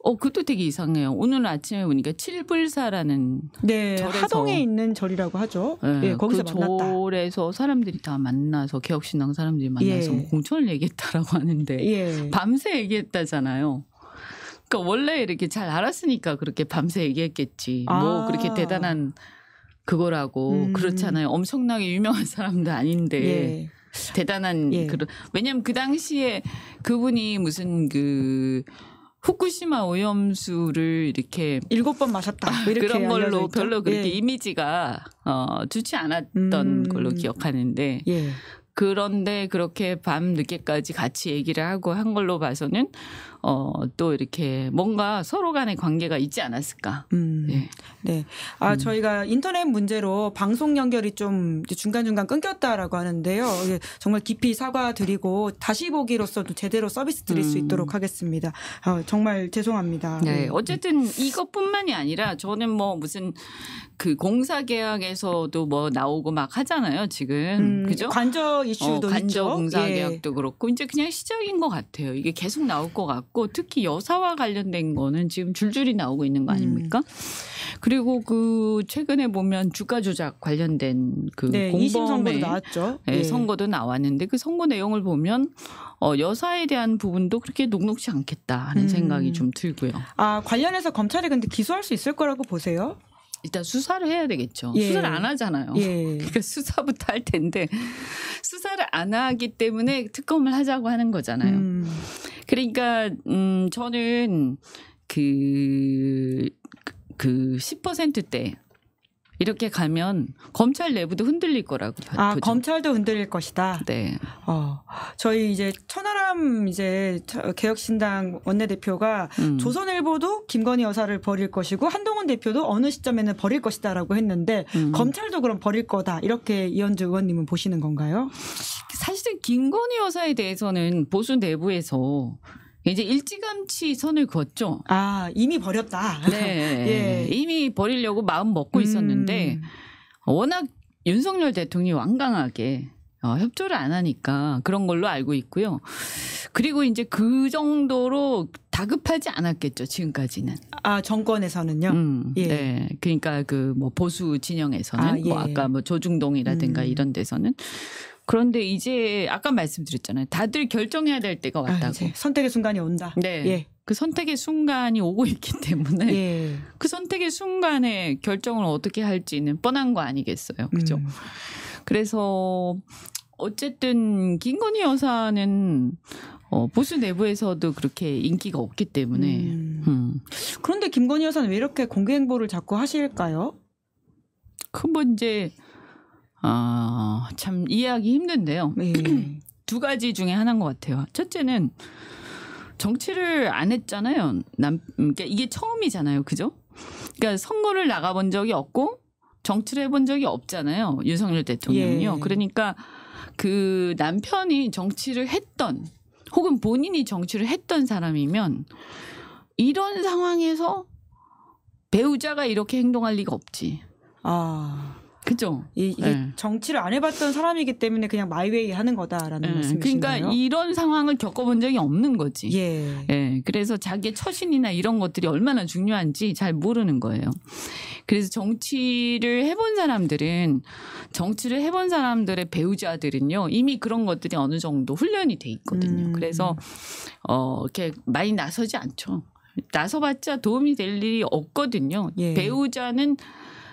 그것도 되게 이상해요. 오늘 아침에 보니까 칠불사라는 절에서 하동에 있는 절이라고 하죠. 거기서 그 만났다. 절에서 사람들이 다 만나서 개혁신당 사람들이 만나서 뭐 공천을 얘기했다라고 하는데 밤새 얘기했다잖아요. 그러니까 원래 이렇게 잘 알았으니까 그렇게 밤새 얘기했겠지. 뭐 그렇게 대단한 그거라고 그렇잖아요. 엄청나게 유명한 사람도 아닌데. 대단한 왜냐하면 그 당시에 그분이 무슨 후쿠시마 오염수를 이렇게 7번 마셨다. 이렇게 그런 걸로 별로 그렇게 이미지가 좋지 않았던 걸로 기억하는데 그런데 그렇게 밤 늦게까지 같이 얘기를 하고 한 걸로 봐서는 또 이렇게 뭔가 서로 간의 관계가 있지 않았을까. 저희가 인터넷 문제로 방송 연결이 좀 중간중간 끊겼다라고 하는데요. 정말 깊이 사과드리고 다시 보기로서도 제대로 서비스 드릴 수 있도록 하겠습니다. 정말 죄송합니다. 어쨌든 이것뿐만이 아니라 저는 뭐 무슨 그 공사 계약에서도 뭐 나오고 막 하잖아요, 지금. 그죠? 관저 이슈도 관저 있죠. 공사 계약도 그렇고 이제 그냥 시작인 것 같아요. 이게 계속 나올 것 같고 특히 여사와 관련된 거는 지금 줄줄이 나오고 있는 거 아닙니까? 그리고 그 최근에 보면 주가 조작 관련된 그 공범의 선고도 나왔죠. 선고도 나왔는데 그 선고 내용을 보면 여사에 대한 부분도 그렇게 녹록지 않겠다 하는 생각이 좀 들고요. 관련해서 검찰이 근데 기소할 수 있을 거라고 보세요? 일단 수사를 해야 되겠죠. 수사를 안 하잖아요. 그러니까 수사부터 할 텐데 수사를 안 하기 때문에 특검을 하자고 하는 거잖아요. 그러니까 저는 그 10%대 이렇게 가면 검찰 내부도 흔들릴 거라고 보죠. 검찰도 흔들릴 것이다. 네. 저희 이제 천하람 이제 개혁신당 원내대표가 조선일보도 김건희 여사를 버릴 것이고 한동훈 대표도 어느 시점에는 버릴 것이다라고 했는데 검찰도 그럼 버릴 거다 이렇게 이현주 의원님은 보시는 건가요? 사실은 김건희 여사에 대해서는 보수 내부에서 이제 일찌감치 선을 그었죠. 이미 버렸다. 네. 이미 버리려고 마음 먹고 있었는데 워낙 윤석열 대통령이 완강하게 협조를 안 하니까 그런 걸로 알고 있고요. 그리고 이제 그 정도로 다급하지 않았겠죠, 지금까지는. 정권에서는요? 네. 그러니까 그 뭐 보수 진영에서는 뭐 아까 뭐 조중동이라든가 이런 데서는. 그런데 이제 아까 말씀드렸잖아요. 다들 결정해야 될 때가 왔다고. 선택의 순간이 온다. 네. 그 선택의 순간이 오고 있기 때문에 그 선택의 순간에 결정을 어떻게 할지는 뻔한 거 아니겠어요. 그죠? 그래서 어쨌든 김건희 여사는 보수 내부에서도 그렇게 인기가 없기 때문에. 그런데 김건희 여사는 왜 이렇게 공개 행보를 자꾸 하실까요? 뭐 이제 참 이해하기 힘든데요. 두 가지 중에 하나인 것 같아요. 첫째는 정치를 안 했잖아요. 그러니까 이게 처음이잖아요. 그죠? 그러니까 선거를 나가본 적이 없고 정치를 해본 적이 없잖아요. 윤석열 대통령이요. 예. 그러니까 그 남편이 정치를 했던 혹은 본인이 정치를 했던 사람이면 이런 상황에서 배우자가 이렇게 행동할 리가 없지. 그죠? 이게 네. 정치를 안 해봤던 사람이기 때문에 그냥 마이웨이 하는 거다라는 말씀이신가요? 그러니까 이런 상황을 겪어본 적이 없는 거지. 예. 예. 그래서 자기의 처신이나 이런 것들이 얼마나 중요한지 잘 모르는 거예요. 그래서 정치를 해본 사람들의 배우자들은요 이미 그런 것들이 어느 정도 훈련이 돼 있거든요. 그래서 이렇게 많이 나서지 않죠. 나서봤자 도움이 될 일이 없거든요. 예. 배우자는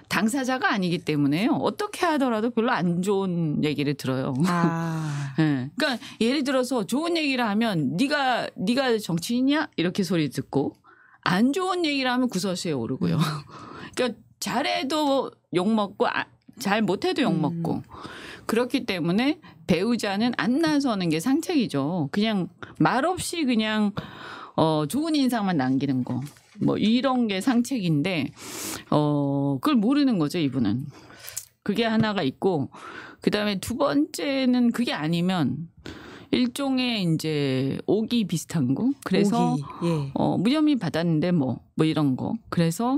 당사자가 아니기 때문에요. 어떻게 하더라도 별로 안 좋은 얘기를 들어요. 네. 그러니까 예를 들어서 좋은 얘기를 하면 네가 정치인이야? 이렇게 소리 듣고 안 좋은 얘기를 하면 구설수에 오르고요. 그러니까 잘해도 욕먹고 잘 못해도 욕먹고 그렇기 때문에 배우자는 안 나서는 게 상책이죠. 그냥 말없이 그냥 좋은 인상만 남기는 거. 뭐 이런 게 상책인데 그걸 모르는 거죠, 이분은. 그게 하나가 있고 그다음에 두 번째는 그게 아니면 일종의 이제 오기 비슷한 거. 그래서 예. 무혐의 받았는데 뭐 이런 거. 그래서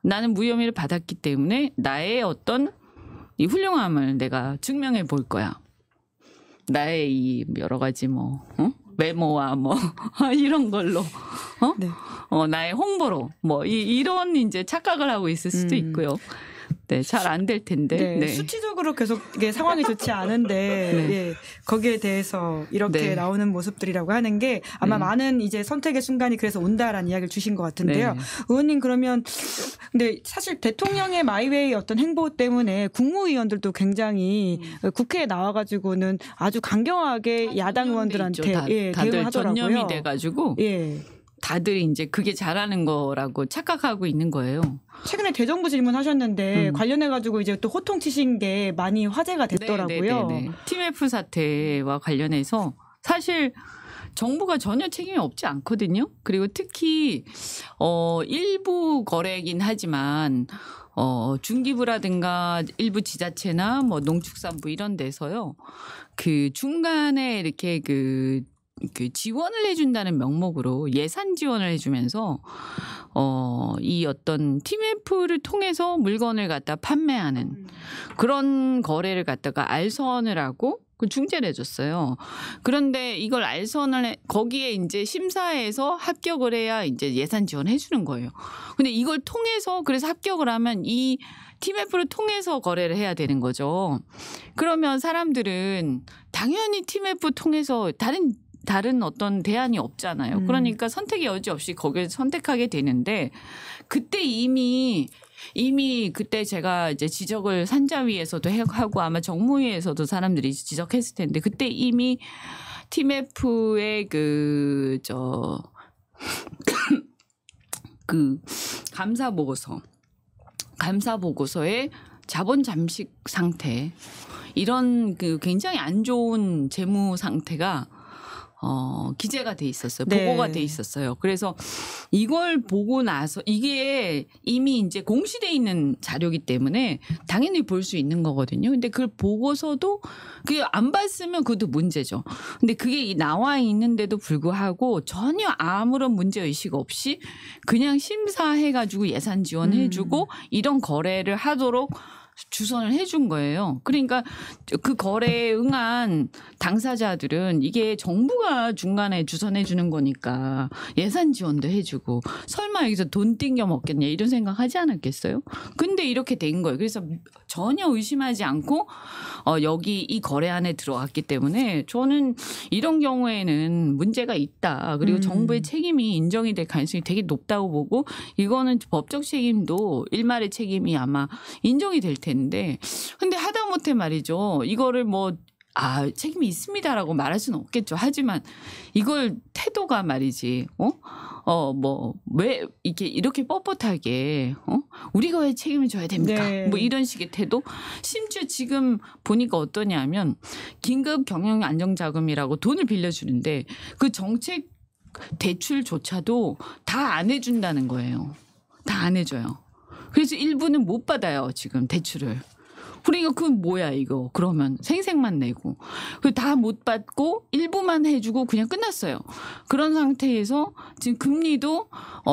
나는 무혐의를 받았기 때문에 나의 어떤 이 훌륭함을 내가 증명해 볼 거야. 나의 이 여러 가지 외모와 이런 걸로 네. 나의 홍보로 이런 이제 착각을 하고 있을 수도 있고요. 네, 잘 안 될 텐데. 네, 네. 수치적으로 계속 이게 상황이 좋지 않은데 네. 예, 거기에 대해서 이렇게 네. 나오는 모습들이라고 하는 게 아마 네. 많은 이제 선택의 순간이 그래서 온다라는 이야기를 주신 것 같은데요. 네. 의원님 그러면 근데 사실 대통령의 마이웨이 어떤 행보 때문에 국무위원들도 굉장히 국회에 나와가지고는 아주 강경하게 야당 의원들한테 대응을 다들 하더라고요. 전념이 돼가지고 예. 다들 이제 그게 잘하는 거라고 착각하고 있는 거예요. 최근에 대정부 질문하셨는데 관련해가지고 이제 또 호통치신 게 많이 화제가 됐더라고요. 네. TMF 사태와 관련해서 사실 정부가 전혀 책임이 없지 않거든요. 그리고 특히 일부 거래이긴 하지만 중기부라든가 일부 지자체나 농축산부 이런 데서요. 그 중간에 이렇게 그 지원을 해준다는 명목으로 예산 지원을 해주면서 이 어떤 TMF를 통해서 물건을 갖다 판매하는 그런 거래를 갖다가 알선을 하고 그 중재를 해줬어요. 그런데 이걸 거기에 이제 심사해서 합격을 해야 이제 예산 지원해 주는 거예요. 근데 이걸 통해서 그래서 합격을 하면 이 TMF를 통해서 거래를 해야 되는 거죠. 그러면 사람들은 당연히 TMF 통해서 다른 어떤 대안이 없잖아요. 그러니까 선택의 여지 없이 거기를 선택하게 되는데 그때 이미 그때 제가 이제 지적을 산자위에서도 하고 아마 정무위에서도 사람들이 지적했을 텐데 그때 이미 TMF의 그 감사 보고서의 자본 잠식 상태 이런 그 굉장히 안 좋은 재무 상태가 기재가 돼 있었어요. 네. 보고가 돼 있었어요. 그래서 이걸 보고 나서 이게 이미 이제 공시돼 있는 자료이기 때문에 당연히 볼 수 있는 거거든요. 근데 그걸 보고서도 그게 안 봤으면 그것도 문제죠. 근데 그게 나와 있는데도 불구하고 전혀 아무런 문제 의식 없이 그냥 심사해가지고 예산 지원해주고 이런 거래를 하도록 주선을 해준 거예요. 그러니까 그 거래에 응한 당사자들은 이게 정부가 중간에 주선해 주는 거니까 예산 지원도 해주고 설마 여기서 돈 띵겨 먹겠냐 이런 생각하지 않았겠어요? 근데 이렇게 된 거예요. 그래서 전혀 의심하지 않고 여기 이 거래 안에 들어갔기 때문에 저는 이런 경우에는 문제가 있다. 그리고 정부의 책임이 인정이 될 가능성이 되게 높다고 보고 이거는 법적 책임도 일말의 책임이 아마 인정이 될 텐데 근데 하다못해 말이죠. 이거를 책임이 있습니다라고 말할 수는 없겠죠. 하지만 이걸 태도가 말이지, 왜 이렇게 뻣뻣하게, 우리가 왜 책임을 져야 됩니까? 네. 뭐 이런 식의 태도. 심지어 지금 보니까 어떠냐면 긴급 경영 안정자금이라고 돈을 빌려주는데 그 정책 대출조차도 다 안 해준다는 거예요. 다 안 해줘요. 그래서 일부는 못 받아요, 지금 대출을. 그러니까 그건 뭐야 이거. 그러면 생색만 내고. 다 못 받고 일부만 해주고 그냥 끝났어요. 그런 상태에서 지금 금리도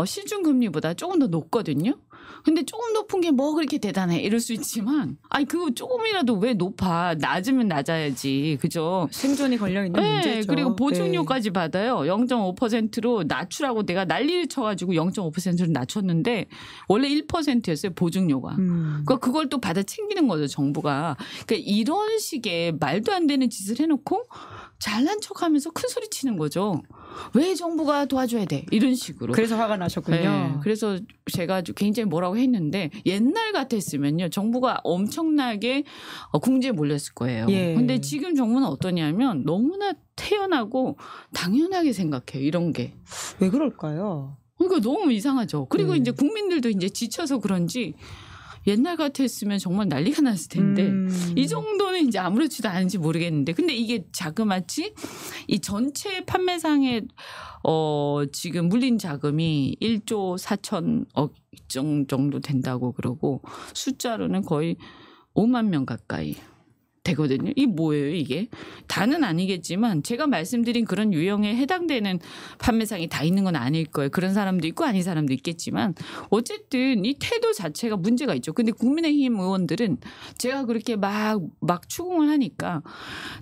시중금리보다 조금 더 높거든요. 근데 조금 높은 게 뭐 그렇게 대단해 이럴 수 있지만 그거 조금이라도 왜 높아. 낮으면 낮아야지. 그죠? 생존이 걸려있는 문제죠. 그리고 보증료까지 받아요. 0.5%로 낮추라고 내가 난리를 쳐가지고 0.5%를 낮췄는데 원래 1%였어요. 보증료가. 그러니까 그걸 또 받아 챙기는 거죠. 정부가. 그러니까 이런 식의 말도 안 되는 짓을 해놓고 잘난 척하면서 큰 소리 치는 거죠. 왜 정부가 도와줘야 돼? 이런 식으로. 그래서 화가 나셨군요. 네, 그래서 제가 굉장히 뭐라고 했는데 옛날 같았으면요. 정부가 엄청나게 궁지에 몰렸을 거예요. 근데 지금 정부는 어떠냐면 너무나 태연하고 당연하게 생각해요. 이런 게. 왜 그럴까요? 그러니까 너무 이상하죠. 그리고 이제 국민들도 이제 지쳐서 그런지 옛날 같았으면 정말 난리가 났을 텐데 이 정도는 이제 아무렇지도 않은지 모르겠는데 근데 이게 자그마치 이 전체 판매상에 지금 물린 자금이 1조 4천억 정도 된다고 그러고 숫자로는 거의 5만 명 가까이 되거든요. 이게 뭐예요 이게? 다는 아니겠지만 제가 말씀드린 그런 유형에 해당되는 판매상이 다 있는 건 아닐 거예요. 그런 사람도 있고 아닌 사람도 있겠지만 어쨌든 이 태도 자체가 문제가 있죠. 근데 국민의힘 의원들은 제가 그렇게 막 추궁을 하니까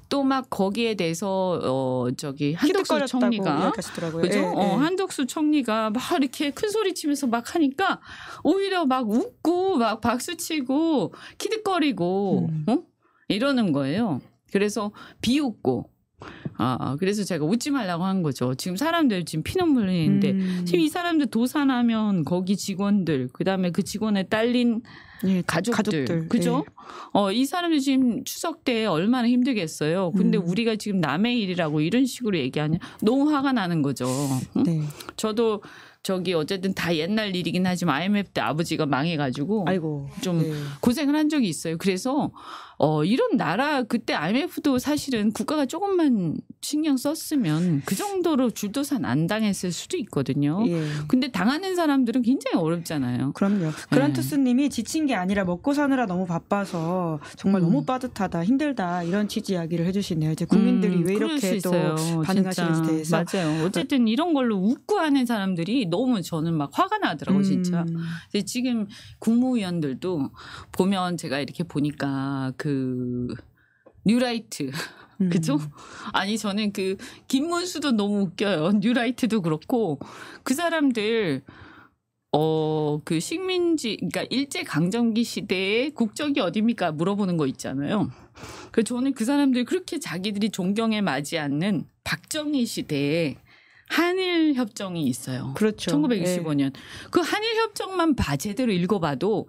또 막 거기에 대해서 한덕수 총리가 그죠? 한덕수 총리가 막 이렇게 큰 소리 치면서 막 하니까 오히려 막 웃고 막 박수치고 키득거리고 이러는 거예요. 그래서 비웃고. 그래서 제가 웃지 말라고 한 거죠. 지금 사람들 지금 피눈물 흘리는데 지금 이 사람들 도산하면 거기 직원들 그다음에 그 직원에 딸린 가족들. 그죠? 이 사람들 지금 추석 때 얼마나 힘들겠어요. 근데 우리가 지금 남의 일이라고 이런 식으로 얘기하냐. 너무 화가 나는 거죠. 응? 저도 어쨌든 다 옛날 일이긴 하지만 IMF 때 아버지가 망해가지고 좀 고생을 한 적이 있어요. 그래서 이런 나라 그때 IMF도 사실은 국가가 조금만 신경 썼으면 그 정도로 줄도산 안 당했을 수도 있거든요. 근데 당하는 사람들은 굉장히 어렵잖아요. 그럼요. 그란투스님이 지친 게 아니라 먹고 사느라 너무 바빠서 정말 너무 빠듯하다, 힘들다 이런 취지 이야기를 해주시네요. 이제 국민들이 왜 이렇게 또 반응하시는지 대해서. 맞아요. 어쨌든 이런 걸로 웃고 하는 사람들이 너무 저는 막 화가 나더라고 진짜. 지금 국무위원들도 보면 제가 이렇게 보니까 그 뉴라이트 그죠? 아니 저는 그 김문수도 너무 웃겨요. 뉴라이트도 그렇고 그 사람들 그 식민지 그러니까 일제 강점기 시대에 국적이 어디입니까 물어보는 거 있잖아요. 그 저는 그 사람들 그렇게 자기들이 존경에 맞지 않는 박정희 시대에 한일 협정이 있어요. 그렇죠. 1965년. 그 한일 협정만 제대로 읽어봐도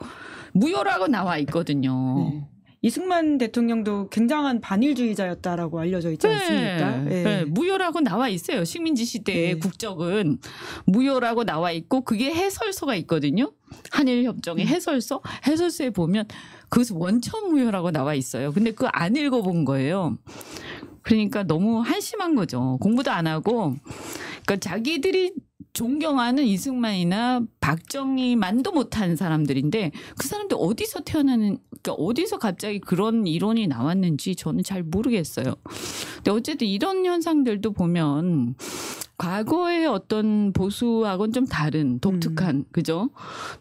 무효라고 나와 있거든요. 이승만 대통령도 굉장한 반일주의자였다라고 알려져 있지 않습니까? 무효라고 나와 있어요. 식민지 시대의 국적은 무효라고 나와 있고 그게 해설서가 있거든요. 한일 협정의 해설서. 해설서에 보면 그것은 원천 무효라고 나와 있어요. 근데 그거 안 읽어본 거예요. 그러니까 너무 한심한 거죠. 공부도 안 하고. 그러니까 자기들이 존경하는 이승만이나 박정희만도 못한 사람들인데 그 사람들 어디서 그러니까 어디서 갑자기 그런 이론이 나왔는지 저는 잘 모르겠어요. 근데 어쨌든 이런 현상들도 보면 과거의 어떤 보수하고는 좀 다른 독특한 그죠?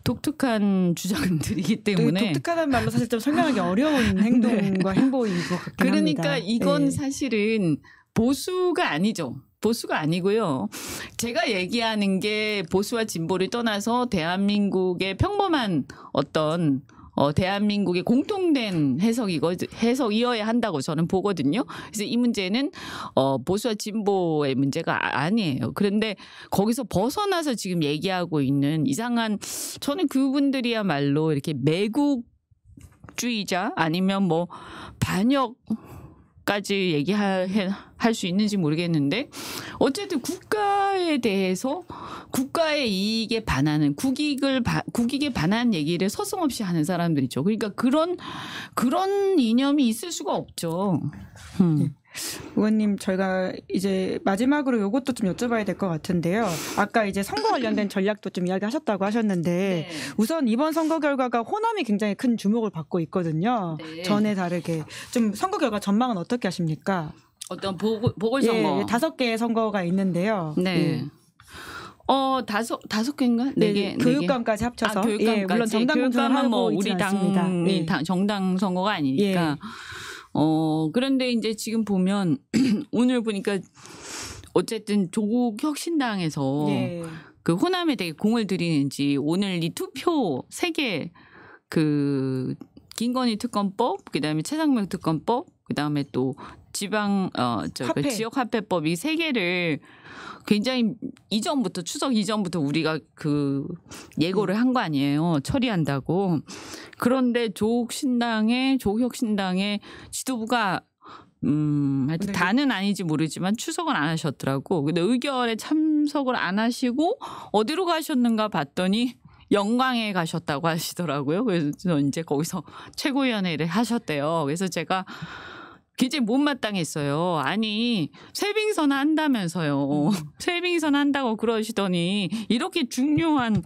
독특한 주장들이기 때문에 독특하다는 말로 사실 좀 설명하기 어려운 행동과 행보인 것 같긴 합니다. 그러니까 이건 사실은 보수가 아니죠. 보수가 아니고요. 제가 얘기하는 게 보수와 진보를 떠나서 대한민국의 평범한 어떤 대한민국의 공통된 해석이어야 한다고 저는 보거든요. 그래서 이 문제는 보수와 진보의 문제가 아니에요. 그런데 거기서 벗어나서 지금 얘기하고 있는 이상한 저는 그분들이야말로 이렇게 매국주의자 아니면 뭐 반역 까지 얘기할 수 있는지 모르겠는데 어쨌든 국가에 대해서 국가의 이익에 반하는 국익에 반하는 얘기를 서슴없이 하는 사람들이죠. 그러니까 그런 이념이 있을 수가 없죠. 의원님, 저희가 이제 마지막으로 이것도 좀 여쭤봐야 될 것 같은데요. 아까 이제 선거 관련된 전략도 좀 이야기하셨다고 하셨는데 네. 우선 이번 선거 결과가 호남이 굉장히 큰 주목을 받고 있거든요. 네. 전에 다르게 좀 선거 결과 전망은 어떻게 하십니까? 어떤 보궐선거 5개의 선거가 있는데요. 네. 다섯 개인가? 네 개. 교육감까지 합쳐서. 교육감까지. 물론 정당 교육감은 뭐 우리 당이 네. 정당 선거가 아니니까. 그런데 이제 지금 보면 오늘 보니까 어쨌든 조국 혁신당에서 그 호남에 되게 공을 들이는지 오늘 이 투표 3개 그 김건희 특검법, 그다음에 최상명 특검법, 그다음에 또 지방 지역 화폐법 이 3개를 굉장히 추석 이전부터 우리가 그 예고를 한 거 아니에요. 처리한다고. 그런데 조국 혁신당의 지도부가 하여튼 다는 아닌지 모르지만 출석은 안 하셨더라고. 근데 의결에 참석을 안 하시고 어디로 가셨는가 봤더니 영광에 가셨다고 하시더라고요. 그래서 이제 거기서 최고위원회를 하셨대요. 그래서 제가 굉장히 못마땅했어요. 아니 쇄빙선 한다면서요. 쇄빙선 한다고 그러시더니 이렇게 중요한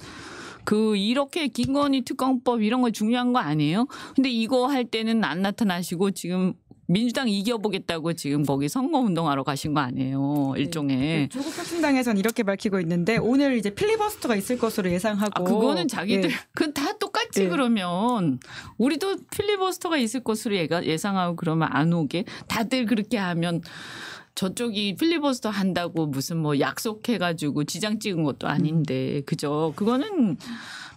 이렇게 김건희 특검법 이런 거 중요한 거 아니에요? 근데 이거 할 때는 안 나타나시고 지금 민주당 이겨보겠다고 지금 거기 선거운동하러 가신 거 아니에요. 일종의. 조국 혁신당에서는 이렇게 밝히고 있는데 오늘 이제 필리버스터가 있을 것으로 예상하고. 그거는 자기들 그건 다 똑같지 그러면. 우리도 필리버스터가 있을 것으로 예상하고 그러면 안 오게. 다들 그렇게 하면 저쪽이 필리버스터 한다고 무슨 뭐 약속해가지고 지장 찍은 것도 아닌데 그죠? 그거는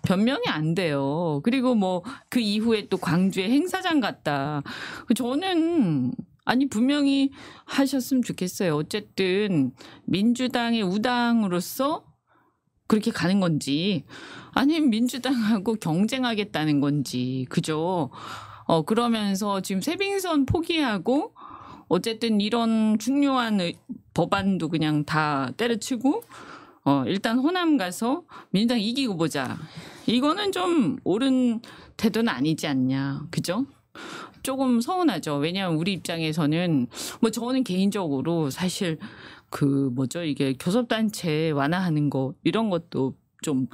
변명이 안 돼요. 그리고 뭐 그 이후에 또 광주에 행사장 갔다. 저는 분명히 하셨으면 좋겠어요. 어쨌든 민주당의 우당으로서 그렇게 가는 건지 아니면 민주당하고 경쟁하겠다는 건지 그죠? 그러면서 지금 쇄빙선 포기하고 어쨌든 이런 중요한 법안도 그냥 다 때려치고 일단 호남 가서 민주당 이기고 보자. 이거는 좀 옳은 태도는 아니지 않냐. 그죠? 조금 서운하죠. 왜냐하면 우리 입장에서는 뭐 저는 개인적으로 사실 이게 교섭단체 완화하는 거 이런 것도 좀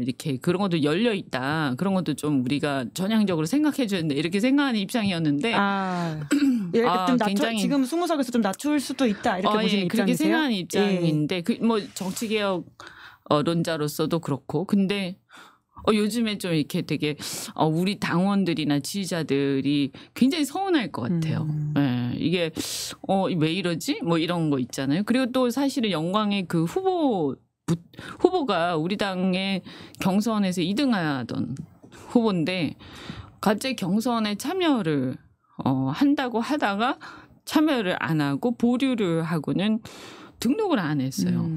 이렇게 그런 것도 열려 있다. 그런 것도 좀 우리가 전향적으로 생각해 주는데 이렇게 생각하는 입장이었는데 굉장히 지금 20석에서 좀 낮출 수도 있다. 이렇게 보시는 입장이세요? 그렇게 생각하는 입장인데 뭐 정치개혁 론자로서도 그렇고 근데 요즘에 좀 이렇게 되게 우리 당원들이나 지지자들이 굉장히 서운할 것 같아요. 네, 이게 왜 이러지? 뭐 이런 거 있잖아요. 그리고 또 사실은 영광의 그 후보가 우리 당의 경선에서 2등하던 후보인데 갑자기 경선에 참여를 한다고 하다가 참여를 안 하고 보류를 하고는 등록을 안 했어요.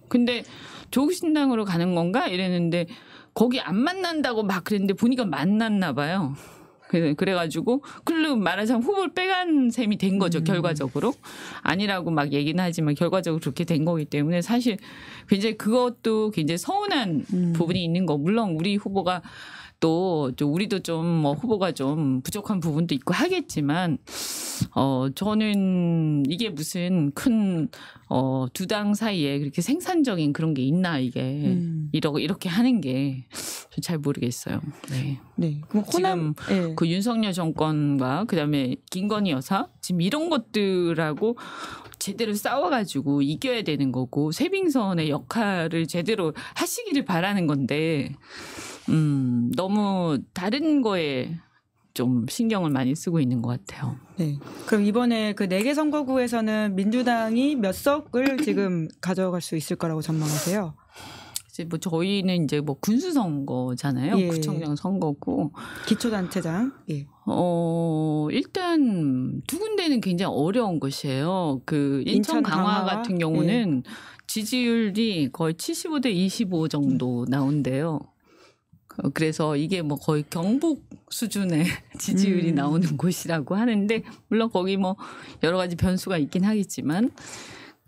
근데 조국신당으로 가는 건가 이랬는데 거기 안 만난다고 막 그랬는데 보니까 만났나 봐요. 그래가지고 말하자면 후보를 빼간 셈이 된 거죠. 결과적으로. 아니라고 막 얘기는 하지만 결과적으로 그렇게 된 거기 때문에 사실 굉장히 그것도 굉장히 서운한 부분이 있는 거. 물론 우리 후보가 또 우리도 좀 뭐 후보가 좀 부족한 부분도 있고 하겠지만 저는 이게 무슨 큰 두 당 사이에 그렇게 생산적인 그런 게 있나 이게 이렇게 하는 게 잘 모르겠어요. 네. 네. 그럼 호남 지금 그 윤석열 정권과 그다음에 김건희 여사 지금 이런 것들하고 제대로 싸워가지고 이겨야 되는 거고 쇄빙선의 역할을 제대로 하시기를 바라는 건데 너무 다른 거에 좀 신경을 많이 쓰고 있는 것 같아요. 네. 그럼 이번에 그 4개 선거구에서는 민주당이 몇 석을 지금 가져갈 수 있을 거라고 전망하세요? 이제 뭐 저희는 이제 뭐 군수 선거잖아요. 구청장 선거고 기초단체장. 일단 두 군데는 굉장히 어려운 것이에요. 그 인천 강화 같은 경우는 지지율이 거의 75대 25 정도 나온대요. 그래서 이게 뭐 거의 경북 수준의 지지율이 나오는 곳이라고 하는데 물론 거기 뭐 여러 가지 변수가 있긴 하겠지만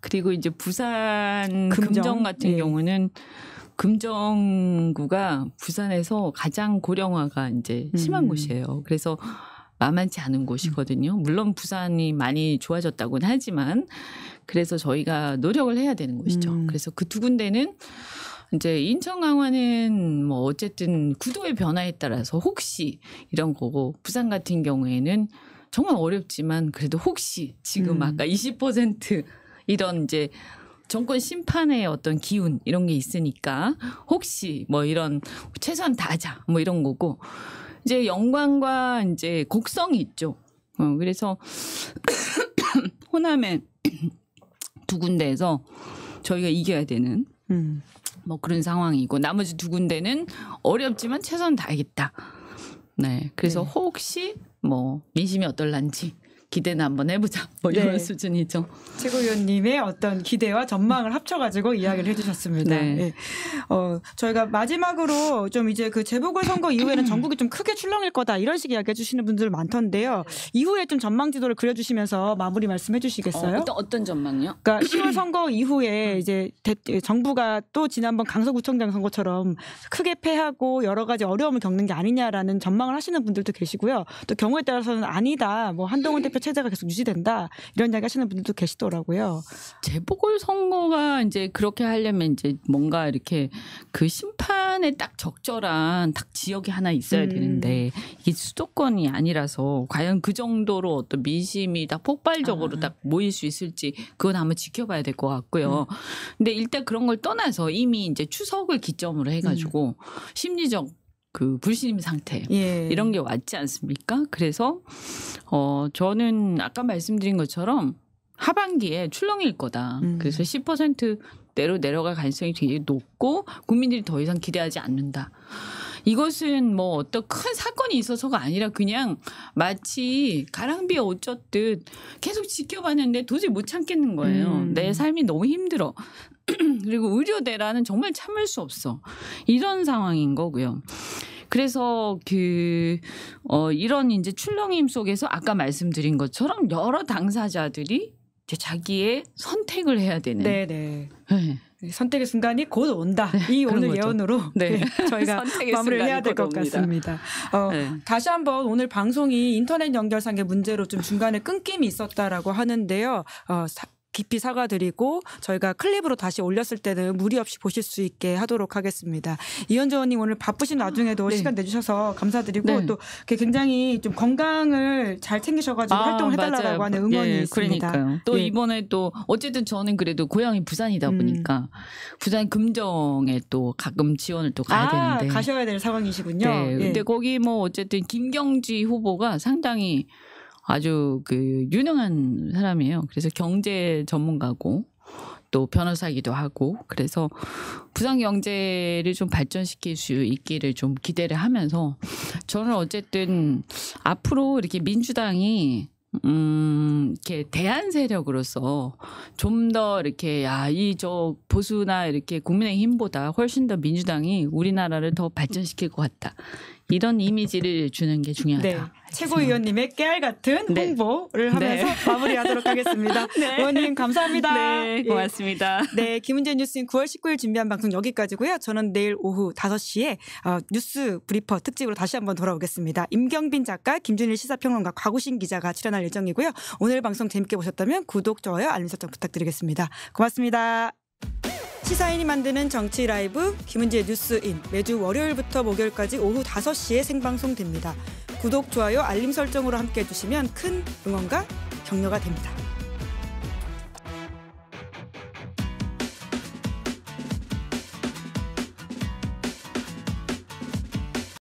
그리고 이제 부산 금정 같은 경우는 금정구가 부산에서 가장 고령화가 이제 심한 곳이에요. 그래서 만만치 않은 곳이거든요. 물론 부산이 많이 좋아졌다고는 하지만 그래서 저희가 노력을 해야 되는 곳이죠. 그래서 그 두 군데는 이제 인천 강화는 뭐 어쨌든 구도의 변화에 따라서 혹시 이런 거고 부산 같은 경우에는 정말 어렵지만 그래도 혹시 지금 아까 20% 이런 이제 정권 심판의 어떤 기운 이런 게 있으니까 혹시 뭐 이런 최선 다하자 뭐 이런 거고 이제 영광과 이제 곡성이 있죠. 그래서 호남의 두 군데에서 저희가 이겨야 되는 뭐 그런 상황이고 나머지 두 군데는 어렵지만 최선 다하겠다. 네, 그래서 혹시 뭐 민심이 어떨란지 기대는 한번 해보자. 뭐 이런 수준이죠. 최고위원님의 어떤 기대와 전망을 합쳐가지고 이야기를 해주셨습니다. 네. 저희가 마지막으로 좀 이제 그 재보궐선거 이후에는 전국이 좀 크게 출렁일 거다 이런 식의 이야기 해주시는 분들 많던데요. 이후에 좀 전망 지도를 그려주시면서 마무리 말씀해 주시겠어요? 어떤 전망이요? 그러니까 10월 선거 이후에 이제 정부가 또 지난번 강서구청장 선거처럼 크게 패하고 여러 가지 어려움을 겪는 게 아니냐라는 전망을 하시는 분들도 계시고요. 또 경우에 따라서는 아니다. 뭐 한동훈 대표 체제가 계속 유지된다 이런 이야기 하시는 분들도 계시더라고요. 재보궐선거가 이제 그렇게 하려면 이제 뭔가 이렇게 그 심판에 딱 적절한 딱 지역이 하나 있어야 되는데 이게 수도권이 아니라서 과연 그 정도로 어떤 민심이 딱 폭발적으로 딱 모일 수 있을지 그건 한번 지켜봐야 될 것 같고요. 근데 일단 그런 걸 떠나서 이미 이제 추석을 기점으로 해가지고 심리적 그 불신 상태 이런 게 왔지 않습니까? 그래서 저는 아까 말씀드린 것처럼 하반기에 출렁일 거다. 그래서 10%대로 내려갈 가능성이 되게 높고 국민들이 더 이상 기대하지 않는다. 이것은 뭐 어떤 큰 사건이 있어서가 아니라 그냥 마치 가랑비에 옷 젖듯 계속 지켜봤는데 도저히 못 참겠는 거예요. 내 삶이 너무 힘들어. 그리고 의료대라는 정말 참을 수 없어. 이런 상황인 거고요. 그래서 이런 이제 출렁임 속에서 아까 말씀드린 것처럼 여러 당사자들이 이제 자기의 선택을 해야 되는. 네네. 선택의 순간이 곧 온다. 이 오늘 거죠. 예언으로 저희가 마무리를 해야 될 것 같습니다. 다시 한번 오늘 방송이 인터넷 연결상의 문제로 좀 중간에 끊김이 있었다라고 하는데요. 깊이 사과드리고 저희가 클립으로 다시 올렸을 때는 무리 없이 보실 수 있게 하도록 하겠습니다. 이현주 의원님 오늘 바쁘신 와중에도 시간 내주셔서 감사드리고 또 굉장히 좀 건강을 잘 챙기셔가지고 활동을 해달라고 하는 응원이 있습니다. 그러니까요. 또 이번에 또 어쨌든 저는 그래도 고향이 부산이다 보니까 부산 금정에 또 가끔 지원을 또 가야 되는데 가셔야 될 상황이시군요. 네. 근데 거기 뭐 어쨌든 김경지 후보가 상당히 아주 그 유능한 사람이에요. 그래서 경제 전문가고 또 변호사이기도 하고 그래서 부산 경제를 좀 발전시킬 수 있기를 좀 기대를 하면서 저는 어쨌든 앞으로 이렇게 민주당이 이렇게 대안 세력으로서 좀 더 이렇게 저 보수나 이렇게 국민의힘보다 훨씬 더 민주당이 우리나라를 더 발전시킬 것 같다. 이런 이미지를 주는 게 중요하다. 네. 최고위원님의 깨알 같은 홍보를 하면서 마무리하도록 하겠습니다. 의원님 감사합니다. 네, 고맙습니다. 네, 김은재 뉴스인 9월 19일 준비한 방송 여기까지고요. 저는 내일 오후 5시에 뉴스 브리퍼 특집으로 다시 한번 돌아오겠습니다. 임경빈 작가, 김준일 시사평론가, 곽우신 기자가 출연할 예정이고요. 오늘 방송 재밌게 보셨다면 구독, 좋아요, 알림 설정 부탁드리겠습니다. 고맙습니다. 시사인이 만드는 정치 라이브 김은지의 뉴스인 매주 월요일부터 목요일까지 오후 5시에 생방송됩니다. 구독, 좋아요, 알림 설정으로 함께해 주시면 큰 응원과 격려가 됩니다.